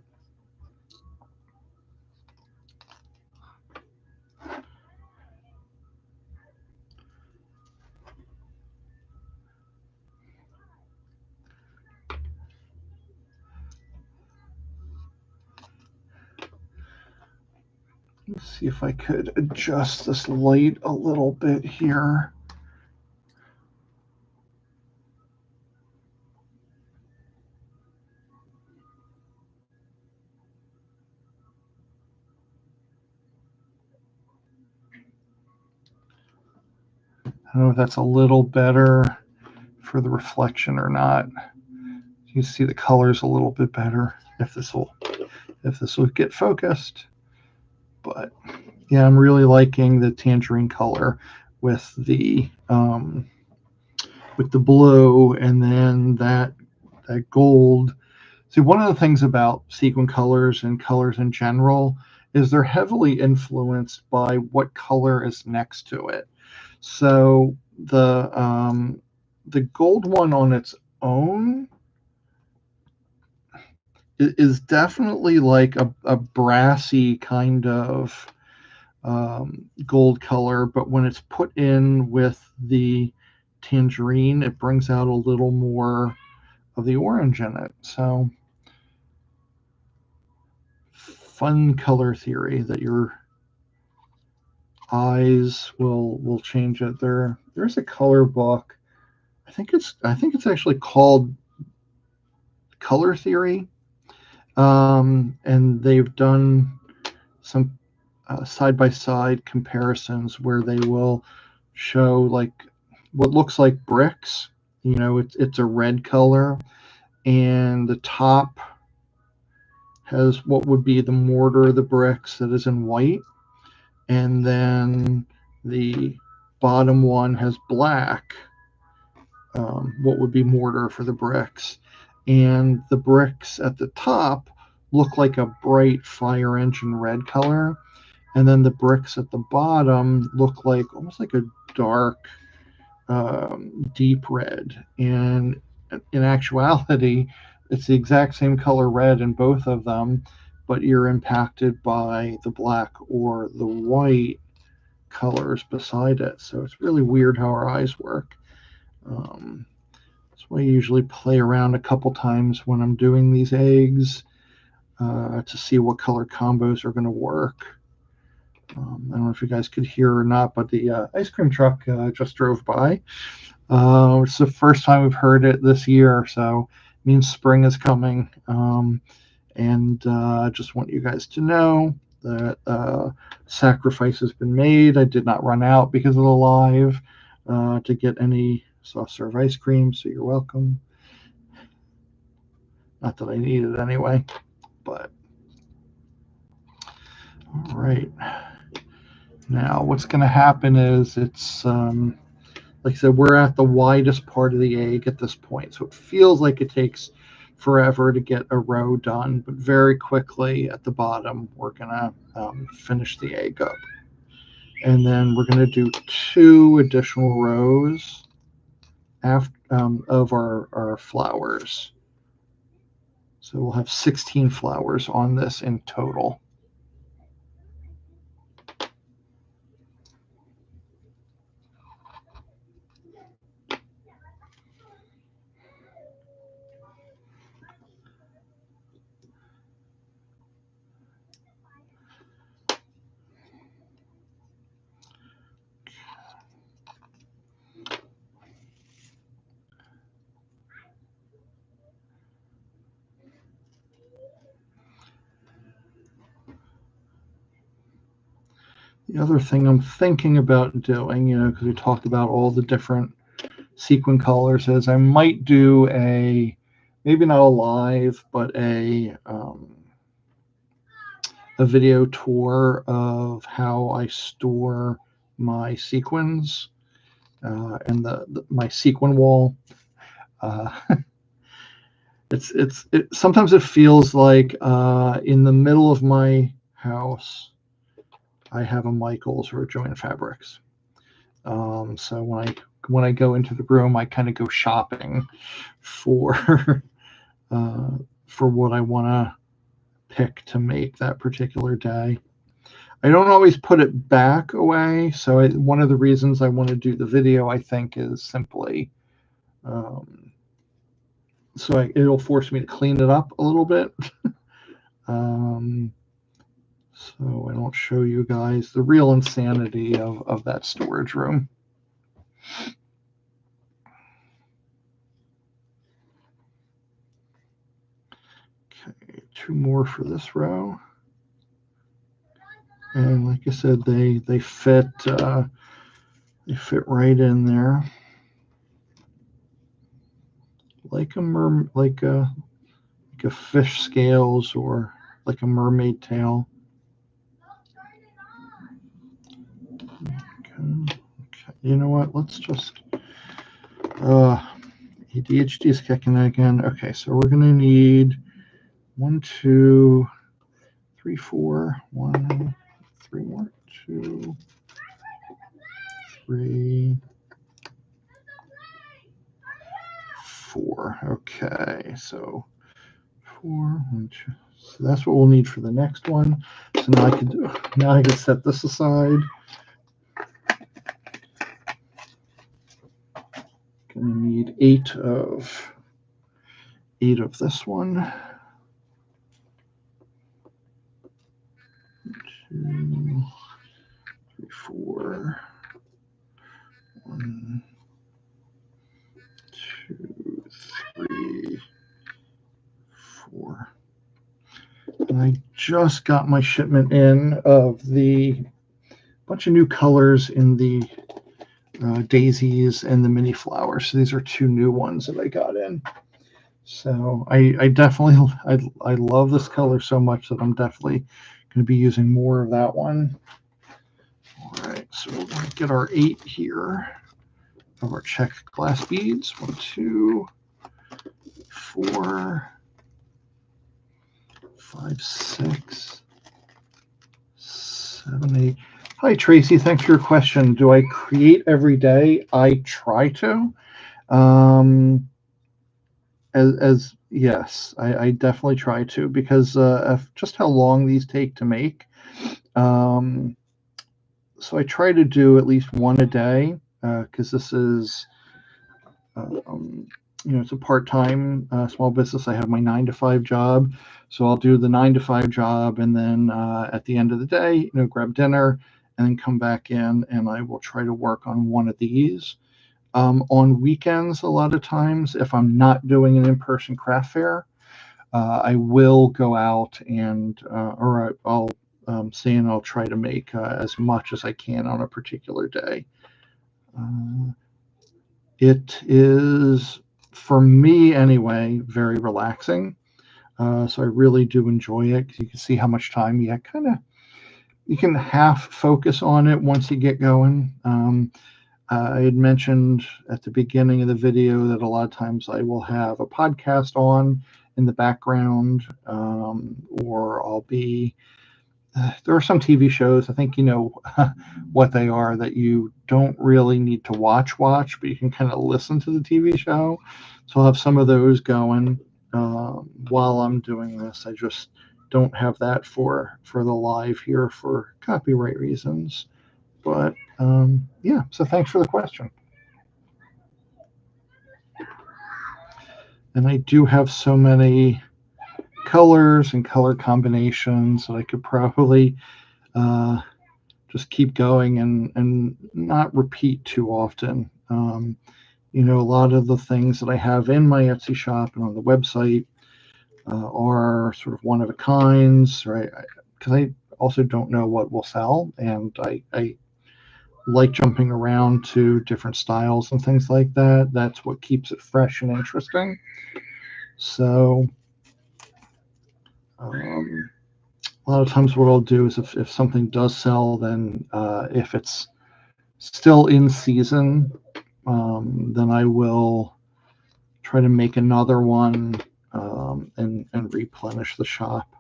let's see if I could adjust this light a little bit here. I don't know if that's a little better for the reflection or not. You can see the colors a little bit better if this will get focused. But yeah, I'm really liking the tangerine color with the blue, and then that gold. See, one of the things about sequin colors and colors in general is they're heavily influenced by what color is next to it. So the gold one on its own is definitely like a brassy kind of gold color, but when it's put in with the tangerine, it brings out a little more of the orange in it. So fun color theory that your eyes will change it. There's a color book. I think it's actually called Color Theory, and they've done some side by side comparisons where they will show like what looks like bricks. It's a red color, and the top has what would be the mortar of the bricks that is in white, and then the bottom one has black, what would be mortar for the bricks, and the bricks at the top look like a bright fire engine red color, and then the bricks at the bottom look like almost like a dark deep red. And in actuality, it's the exact same color red in both of them, but you're impacted by the black or the white colors beside it. So it's really weird how our eyes work. That's why I usually play around a couple times when I'm doing these eggs to see what color combos are going to work. I don't know if you guys could hear or not, but the ice cream truck just drove by. It's the first time we've heard it this year, so it means spring is coming. And I just want you guys to know that sacrifice has been made. I did not run out because of the live to get any soft serve ice cream, so you're welcome. Not that I need it anyway, but all right. Now, what's going to happen is it's like I said, we're at the widest part of the egg at this point, so it feels like it takes forever to get a row done, but very quickly at the bottom, we're gonna finish the egg up. And then we're gonna do 2 additional rows after, of our flowers. So we'll have 16 flowers on this in total. The other thing I'm thinking about doing, because we talked about all the different sequin colors, is I might do maybe not a live, but a video tour of how I store my sequins and my sequin wall. Sometimes it feels like in the middle of my house I have a Michaels or a Joann Fabrics. So when I go into the room, I kind of go shopping for what I want to pick to make that particular day. I don't always put it back away. So one of the reasons I want to do the video, I think, is simply so it'll force me to clean it up a little bit. So I don't show you guys the real insanity of that storage room. Okay, 2 more for this row. And like I said, they fit right in there, like a fish scales or like a mermaid tail. Okay. You know what? Let's just ADHD is kicking again. Okay, so we're gonna need 1, 2, 3, 4, 1, 3 more, 2, 3, 4. Okay, so 4, 1, 2. So that's what we'll need for the next one. So now I can set this aside. Gonna need 8 of this one. 2, 3, 4. 1, 2, 3, 4. And I just got my shipment in of the bunch of new colors in the daisies and the mini flowers. So these are 2 new ones that I got in. So I definitely I love this color so much that I'm definitely going to be using more of that one. All right, so we're going to get our 8 here of our checked glass beads. 1, 2, 4, 5, 6, 7, 8. Hi Tracy, thanks for your question. Do I create every day? I try to. As yes, I definitely try to, because of just how long these take to make. So I try to do at least one a day, because this is it's a part-time small business. I have my 9 to 5 job, so I'll do the 9 to 5 job, and then at the end of the day, grab dinner, and then come back in, and I will try to work on one of these. On weekends, a lot of times, if I'm not doing an in-person craft fair, I will go out and or I'll say, and I'll try to make as much as I can on a particular day. It is, for me anyway, very relaxing. So I really do enjoy it, because you can see how much time you can half focus on it once you get going. I had mentioned at the beginning of the video that a lot of times I will have a podcast on in the background, or I'll be there are some TV shows, I think you know what they are, that you don't really need to watch, but you can kind of listen to the TV show. So I'll have some of those going while I'm doing this. I just don't have that for the live here for copyright reasons. But yeah, so thanks for the question. And I do have so many colors and color combinations that I could probably just keep going and not repeat too often. A lot of the things that I have in my Etsy shop and on the website are sort of one of a kinds, right? Because I also don't know what will sell, and I like jumping around to different styles and things like that. That's what keeps it fresh and interesting. So a lot of times what I'll do is, if something does sell, then if it's still in season, then I will try to make another one and replenish the shop.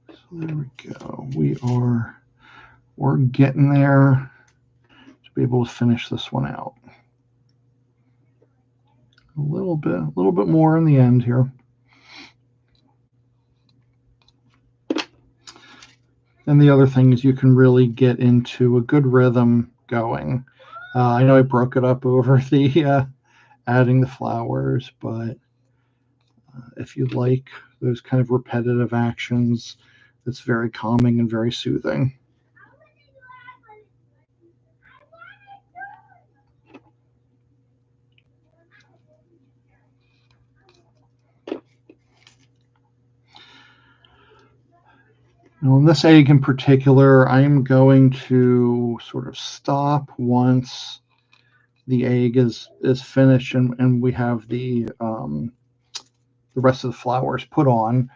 So there we go. We're getting there to be able to finish this one out. A little bit more in the end here. And the other thing is, you can really get into a good rhythm going. I know I broke it up over the adding the flowers, but if you like those kind of repetitive actions, it's very calming and very soothing. Now, in this egg in particular, I'm going to sort of stop once the egg is finished, and we have the rest of the flowers put on.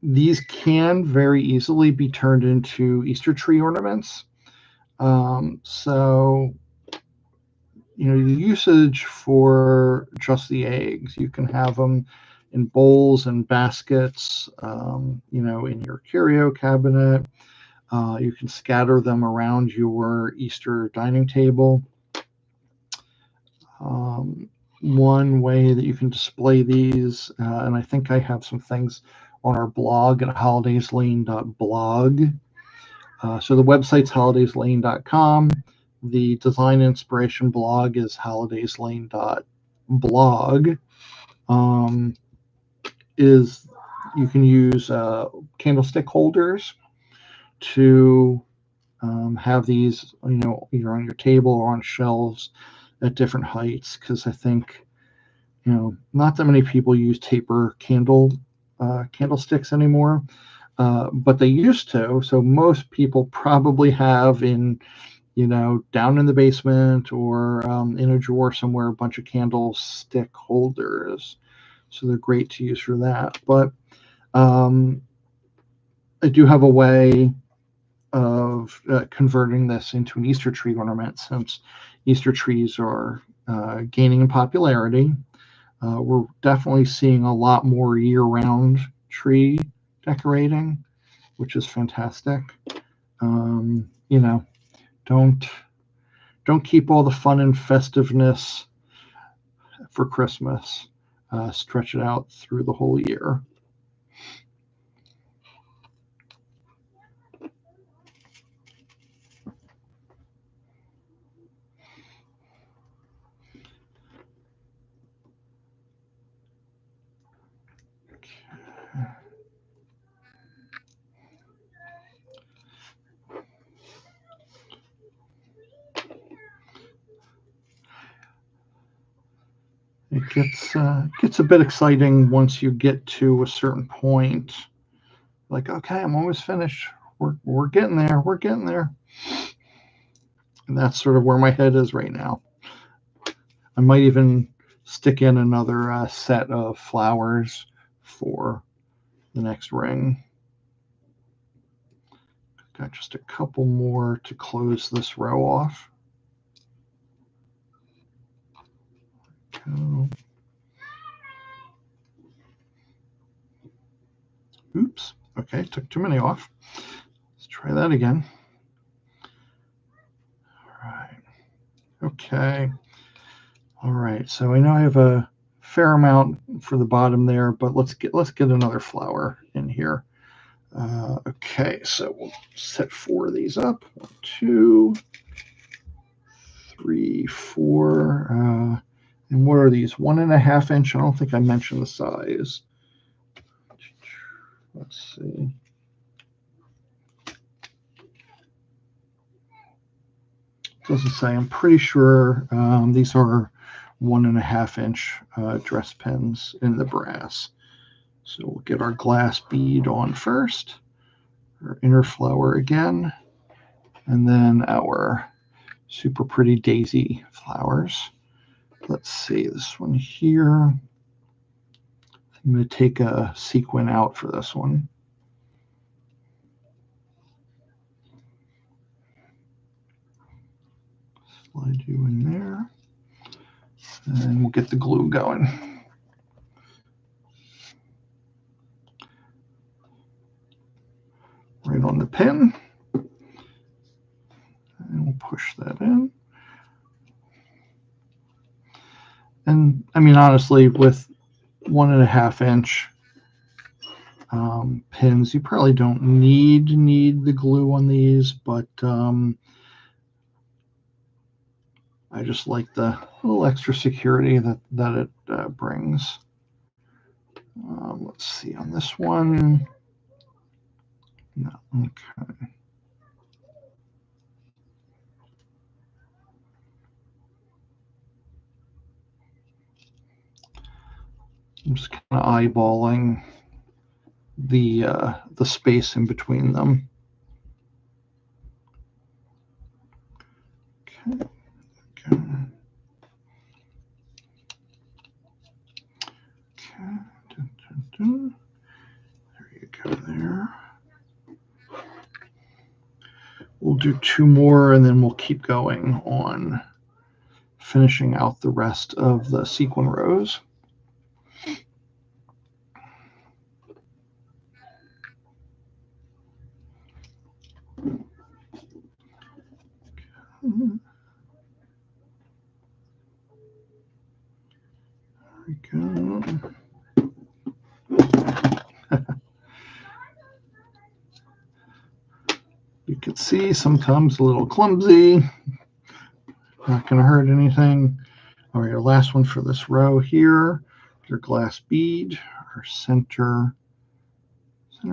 These can very easily be turned into Easter tree ornaments. So, the usage for just the eggs, you can have them in bowls and baskets, in your curio cabinet. You can scatter them around your Easter dining table. One way that you can display these, and I think I have some things on our blog at holidayslane.blog. So the website's holidayslane.com. The design inspiration blog is holidayslane.blog. Is You can use candlestick holders to have these, either on your table or on shelves at different heights, because I think, not that many people use taper candlesticks anymore, but they used to. So most people probably have down in the basement or in a drawer somewhere, a bunch of candlestick holders. So they're great to use for that. But I do have a way of converting this into an Easter tree ornament, since Easter trees are gaining in popularity. We're definitely seeing a lot more year-round tree decorating, which is fantastic. Don't keep all the fun and festiveness for Christmas. Stretch it out through the whole year. It gets a bit exciting once you get to a certain point. Like, okay, I'm almost finished. We're getting there. We're getting there. And that's sort of where my head is right now. I might even stick in another set of flowers for the next ring. Got just a couple more to close this row off. Go. Oops. Okay, took too many off. Let's try that again. All right. Okay. All right. So I know I have a fair amount for the bottom there, but let's get another flower in here. Okay, so we'll set 4 of these up. 1, 2, 3, 4. And what are these? 1.5 inch. I don't think I mentioned the size. Let's see. Doesn't say. I'm pretty sure these are 1.5 inch dress pins in the brass. So we'll get our glass bead on first, our inner flower again, and then our super pretty daisy flowers. Let's see, this one here. I'm going to take a sequin out for this one. Slide you in there, and we'll get the glue going. Right on the pin, and we'll push that in. And I mean, honestly, with 1.5 inch pins, you probably don't need the glue on these, but I just like the little extra security that it brings. Let's see on this one. No, okay. I'm just kind of eyeballing the space in between them. Okay. Okay. Okay. Dun, dun, dun. There you go there. We'll do 2 more and then we'll keep going on finishing out the rest of the sequin rows. There we go. You can see sometimes a little clumsy. Not going to hurt anything. All right, our last one for this row here, your glass bead, our center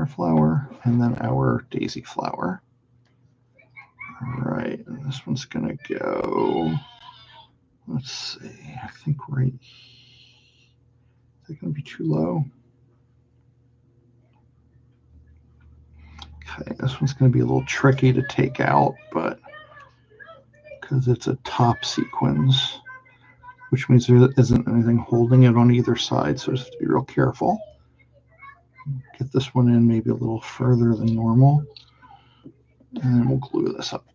flower, and then our daisy flower. All right, and this one's going to go, let's see, I think right, is that going to be too low? Okay, this one's going to be a little tricky to take out, but because it's a top sequins, which means there isn't anything holding it on either side, so just have to be real careful. Get this one in maybe a little further than normal, and then we'll glue this up.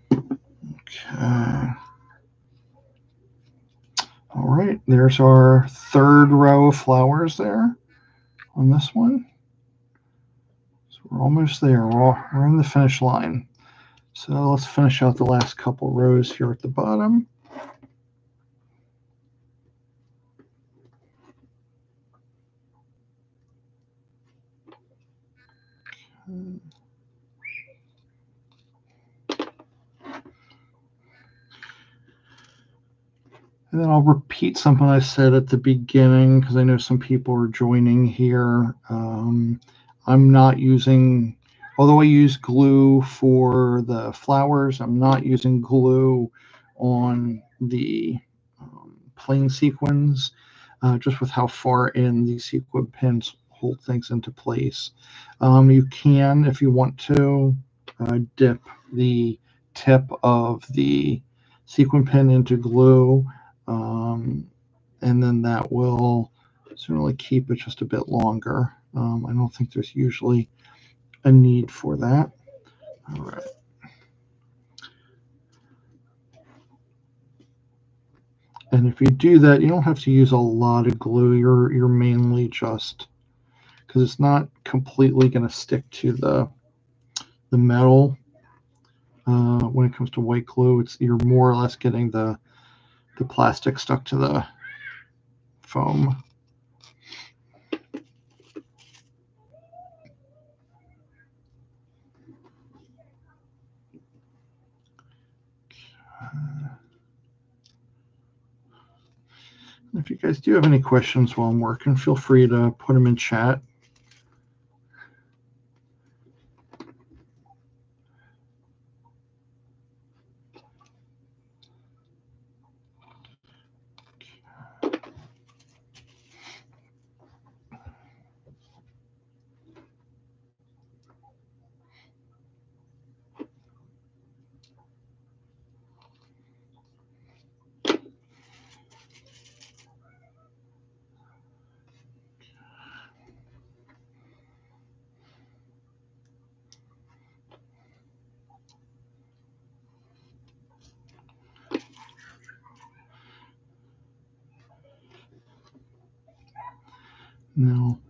Okay. All right, there's our third row of flowers there on this one. So we're almost there. We're in the finish line. So let's finish out the last couple rows here at the bottom. Okay. And then I'll repeat something I said at the beginning because I know some people are joining here. I'm not using, although I use glue for the flowers, I'm not using glue on the plain sequins, just with how far in these sequin pins hold things into place. You can, if you want to, dip the tip of the sequin pin into glue, and then that will certainly keep it just a bit longer. I don't think there's usually a need for that. All right. And if you do that, you don't have to use a lot of glue. You're mainly just, because it's not completely going to stick to the metal. When it comes to white glue, you're more or less getting the plastic stuck to the foam. If you guys do have any questions while I'm working, feel free to put them in chat. Now,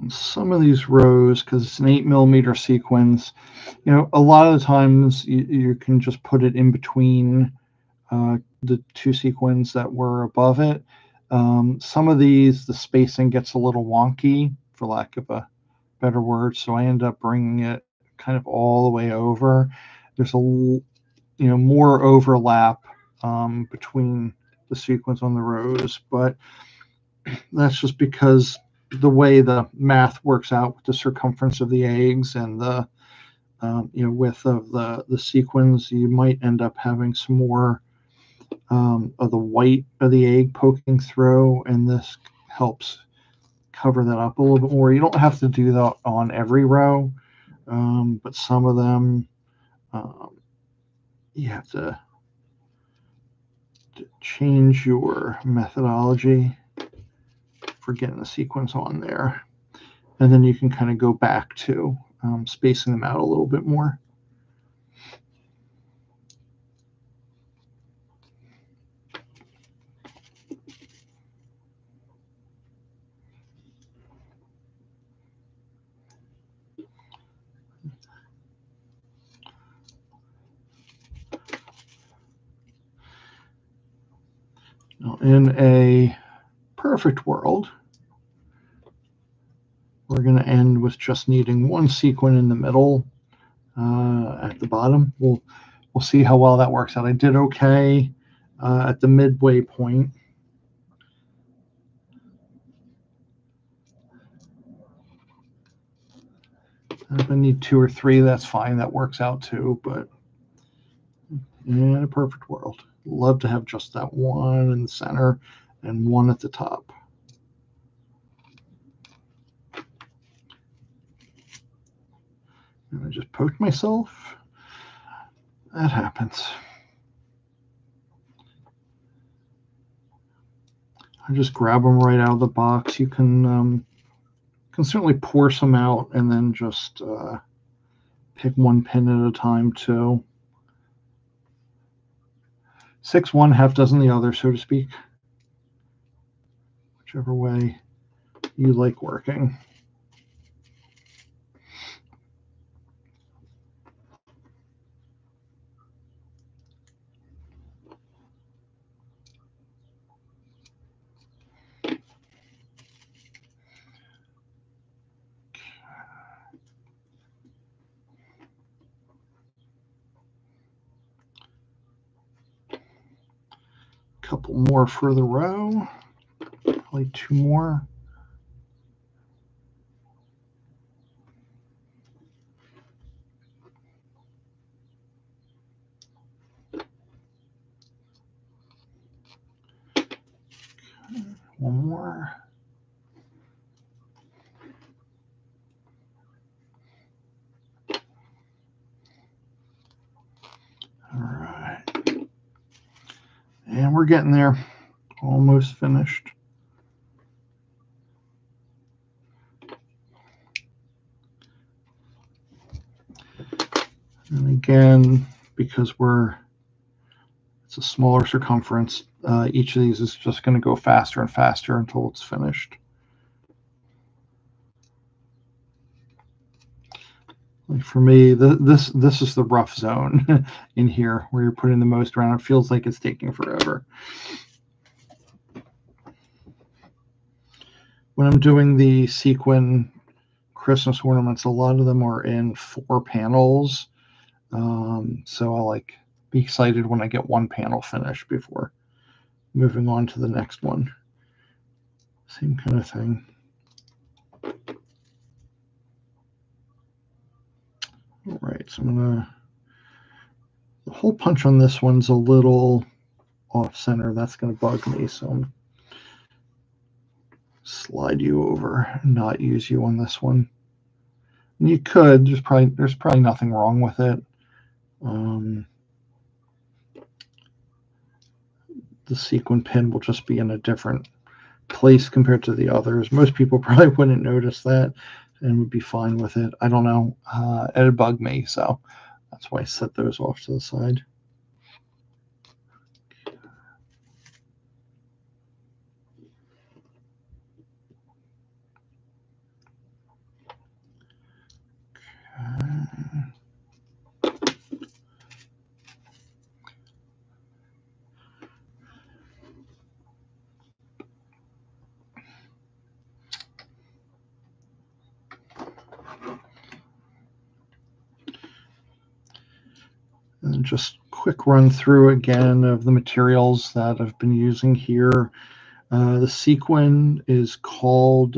on some of these rows, because it's an 8mm sequins, a lot of the times you can just put it in between the two sequins that were above it. Some of these, the spacing gets a little wonky, for lack of a better word, so I end up bringing it kind of all the way over. There's more overlap between the sequins on the rows, but that's just because the way the math works out with the circumference of the eggs and the width of the sequins, you might end up having some more of the white of the egg poking through, and this helps cover that up a little bit more. You don't have to do that on every row, but some of them you have to change your methodology for getting the sequins on there. And then you can kind of go back to spacing them out a little bit more. Now, in a perfect world, we're going to end with just needing one sequin in the middle at the bottom. We'll see how well that works out. I did okay at the midway point. If I need 2 or 3, that's fine. That works out too. But in a perfect world, love to have just that one in the center and one at the top. And I just poked myself. That happens. I just grab them right out of the box. You can certainly pour some out and then just pick one pin at a time too. 6 one, half dozen the other, so to speak. Whichever way you like working. Couple more for the row, probably 2 more. One more. All right. And we're getting there. Almost finished. And again, because it's a smaller circumference, each of these is just going to go faster and faster until it's finished. Like for me, this is the rough zone in here where you're putting the most around. It feels like it's taking forever. When I'm doing the sequin Christmas ornaments, a lot of them are in 4 panels. So I'll be excited when I get one panel finished before moving on to the next one. Same kind of thing. All right, so the hole punch on this one's a little off center. That's going to bug me, so I'm slide you over and not use you on this one. And you could. There's probably nothing wrong with it. The sequin pin will just be in a different place compared to the others. Most people probably wouldn't notice that and would be fine with it. I don't know. It'd bug me, so that's why I set those off to the side. And just quick run through again of the materials that I've been using here. The sequin is called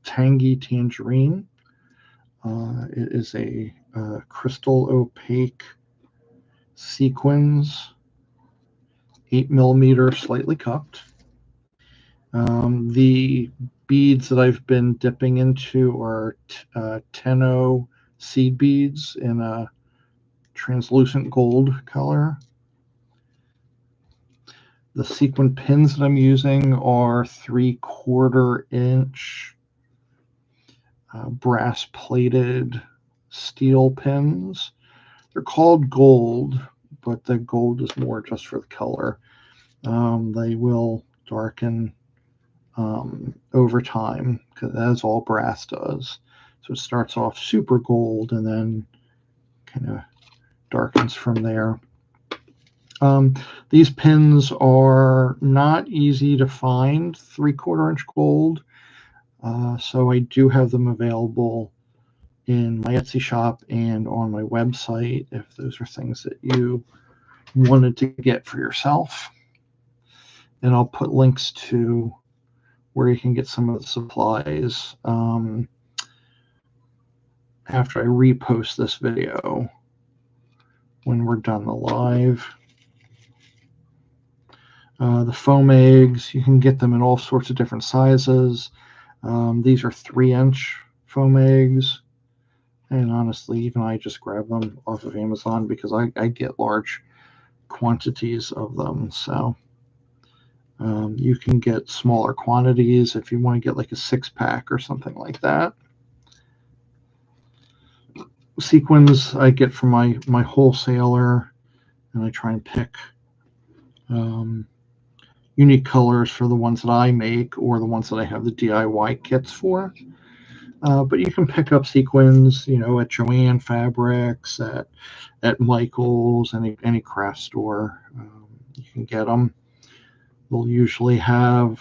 Tangy Tangerine. It is a crystal opaque sequins, 8mm, slightly cupped. The beads that I've been dipping into are Tenno seed beads in a translucent gold color. The sequin pins that I'm using are 3/4 inch brass plated steel pins. They're called gold, but the gold is more just for the color. They will darken over time, because that's all brass does. So it starts off super gold and then kind of darkens from there. These pins are not easy to find, 3/4 inch gold. So I do have them available in my Etsy shop and on my website if those are things that you wanted to get for yourself. And I'll put links to where you can get some of the supplies after I repost this video when we're done the live. The foam eggs, you can get them in all sorts of different sizes. These are 3-inch foam eggs. And honestly, even I just grab them off of Amazon because I get large quantities of them. So you can get smaller quantities if you want to get like a 6-pack or something like that. Sequins I get from my wholesaler, and I try and pick unique colors for the ones that I make or the ones that I have the DIY kits for. But you can pick up sequins, at Joann Fabrics, at Michael's, any craft store. You can get them. They'll usually have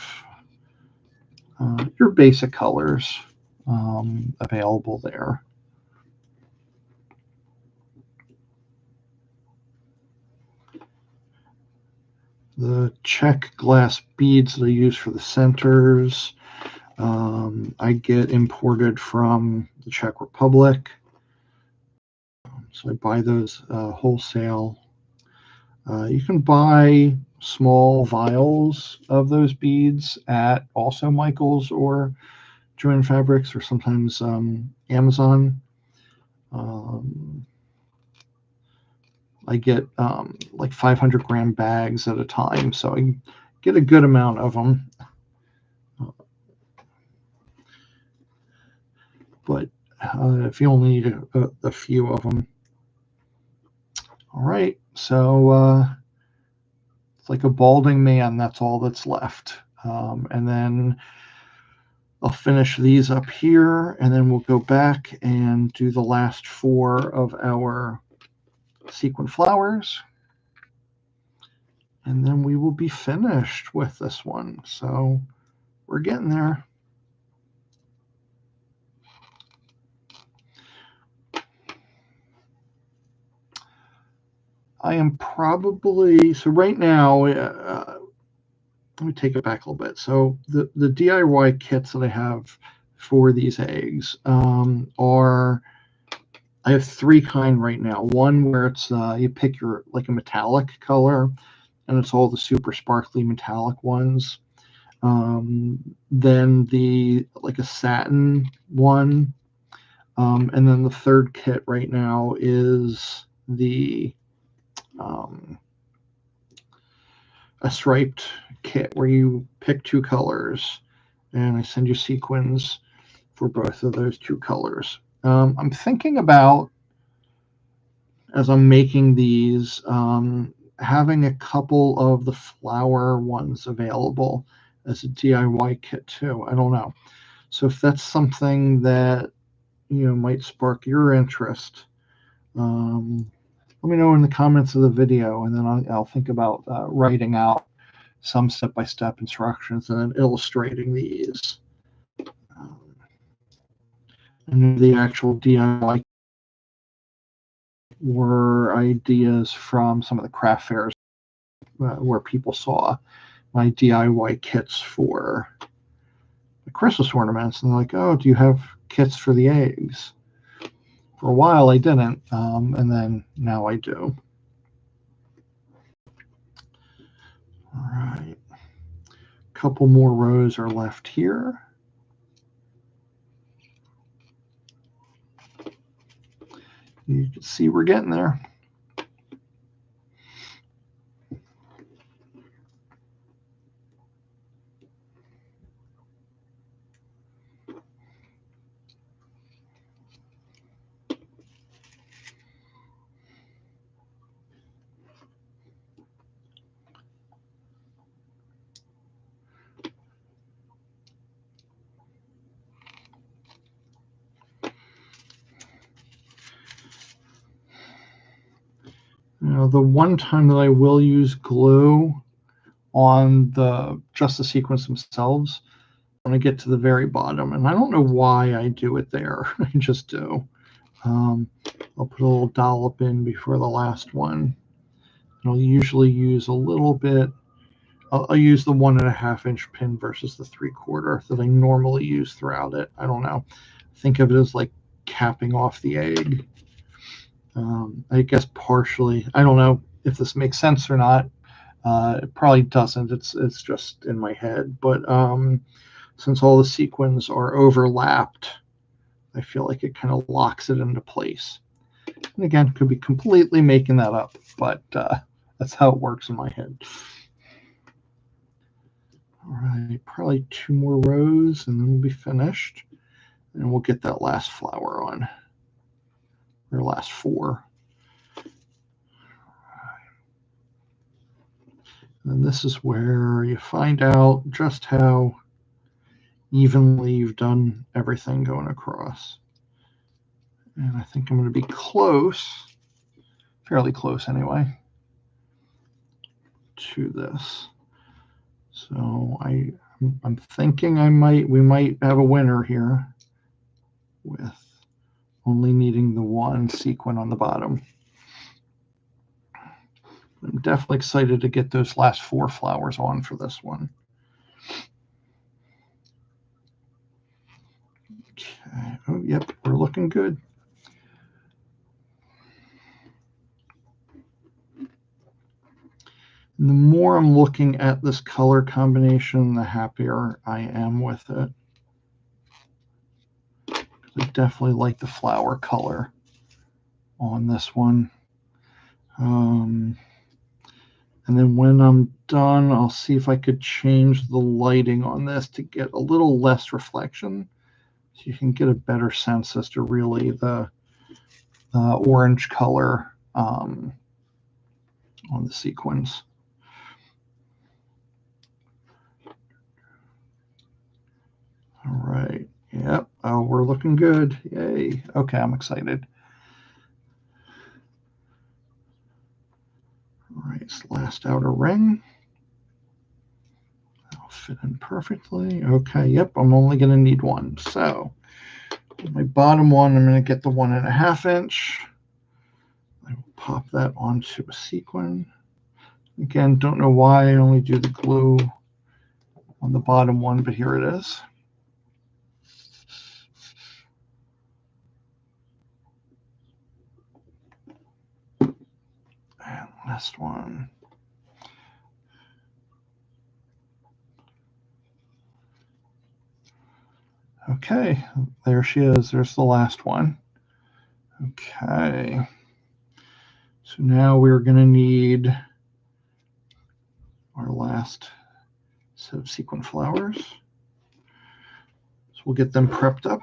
your basic colors available there. The check glass beads that I use for the centers, I get imported from the Czech Republic. So I buy those wholesale. You can buy small vials of those beads at also Michael's or Joann Fabrics, or sometimes Amazon. I get like 500-gram bags at a time, so I get a good amount of them. But if you only need a few of them. All right, so it's like a balding man. That's all that's left. And then I'll finish these up here, and then we'll go back and do the last 4 of our sequin flowers. And then we will be finished with this one. So we're getting there. I am probably, so right now, let me take it back a little bit. So the DIY kits that I have for these eggs are, I have 3 kind right now. One where it's you pick your like a metallic color, and it's all the super sparkly metallic ones. Then the like a satin one, and then the third kit right now is the a striped kit where you pick 2 colors, and I send you sequins for both of those 2 colors. I'm thinking about, as I'm making these, having a couple of the flower ones available as a DIY kit too. I don't know. So if that's something that might spark your interest, let me know in the comments of the video, and then I'll think about writing out some step-by-step instructions and then illustrating these. And the actual DIY were ideas from some of the craft fairs where people saw my DIY kits for the Christmas ornaments, and they're like, "Oh, do you have kits for the eggs?" For a while, I didn't, and then now I do. All right, a couple more rows are left here. You can see we're getting there. The one time that I will use glue on just the sequins themselves, when I get to the very bottom, and I don't know why I do it there. I just do. I'll put a little dollop in before the last one. And I'll usually use a little bit. I'll use the 1.5-inch pin versus the 3/4 that I normally use throughout it. I don't know. Think of it as like capping off the egg. I guess partially. I don't know if this makes sense or not. It probably doesn't. It's just in my head. But since all the sequins are overlapped, I feel like it kind of locks it into place. And again, could be completely making that up, but that's how it works in my head. All right, probably 2 more rows and then we'll be finished. And we'll get that last flower on, or last 4. And this is where you find out just how evenly you've done everything going across. And I think I'm going to be close, fairly close anyway, to this. So I'm thinking we might have a winner here with only needing the 1 sequin on the bottom. I'm definitely excited to get those last 4 flowers on for this one. Okay. Oh, yep, we're looking good. And the more I'm looking at this color combination, the happier I am with it. I definitely like the flower color on this one. And then when I'm done, I'll see if I could change the lighting on this to get a little less reflection, so you can get a better sense as to really the orange color on the sequins. All right. Yep. Oh, we're looking good. Yay. Okay, I'm excited. All right, it's last outer ring. That'll fit in perfectly. Okay, yep, I'm only going to need 1. So my bottom one, I'm going to get the 1.5-inch. I will pop that onto a sequin. Again, don't know why I only do the glue on the bottom one, but here it is. And last one. Okay, there she is. There's the last one. Okay. So now we're going to need our last set of sequin flowers. So we'll get them prepped up.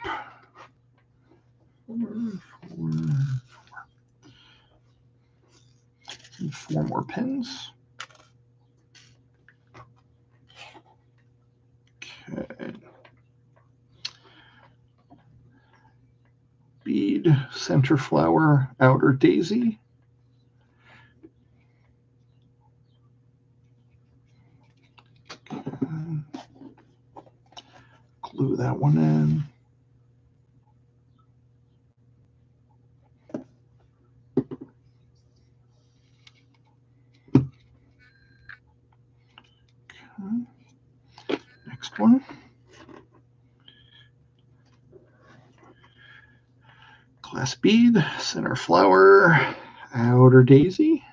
4 more pins. Okay. Bead, center flower, outer daisy. Glue that one in. Okay. Next one. Glass bead, center flower, outer daisy.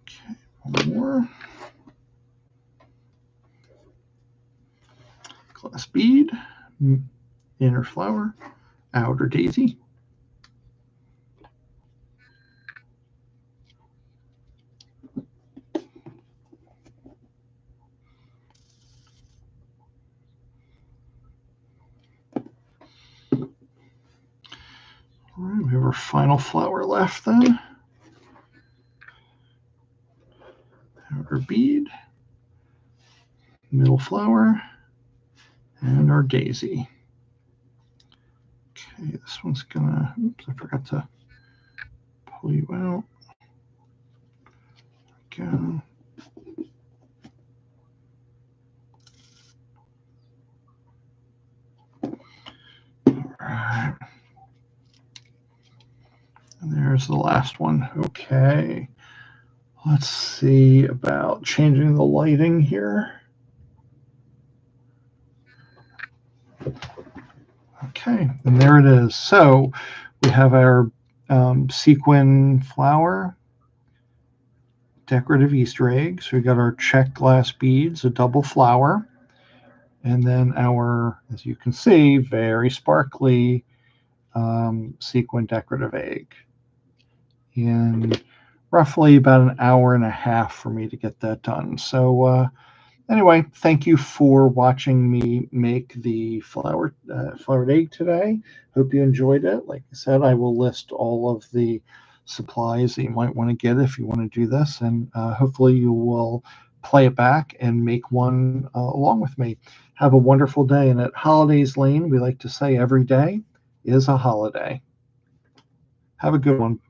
Okay, one more. Glass bead, inner flower, outer daisy. All right, We have our final flower left then. Our bead, middle flower, and our daisy. Okay, this one's gonna, oops, I forgot to pull you out. Go. All right. And there's the last one. Okay. Let's see about changing the lighting here. Okay, and there it is. So we have our sequin flower, decorative Easter egg. So we got our check glass beads, a double flower, and then our, as you can see, very sparkly sequin decorative egg. And roughly about an hour and a half for me to get that done. So anyway, thank you for watching me make the flowered egg today. Hope you enjoyed it. Like I said, I will list all of the supplies that you might want to get if you want to do this, and hopefully you will play it back and make one along with me. Have a wonderful day. And at Holidays Lane, we like to say every day is a holiday. Have a good one.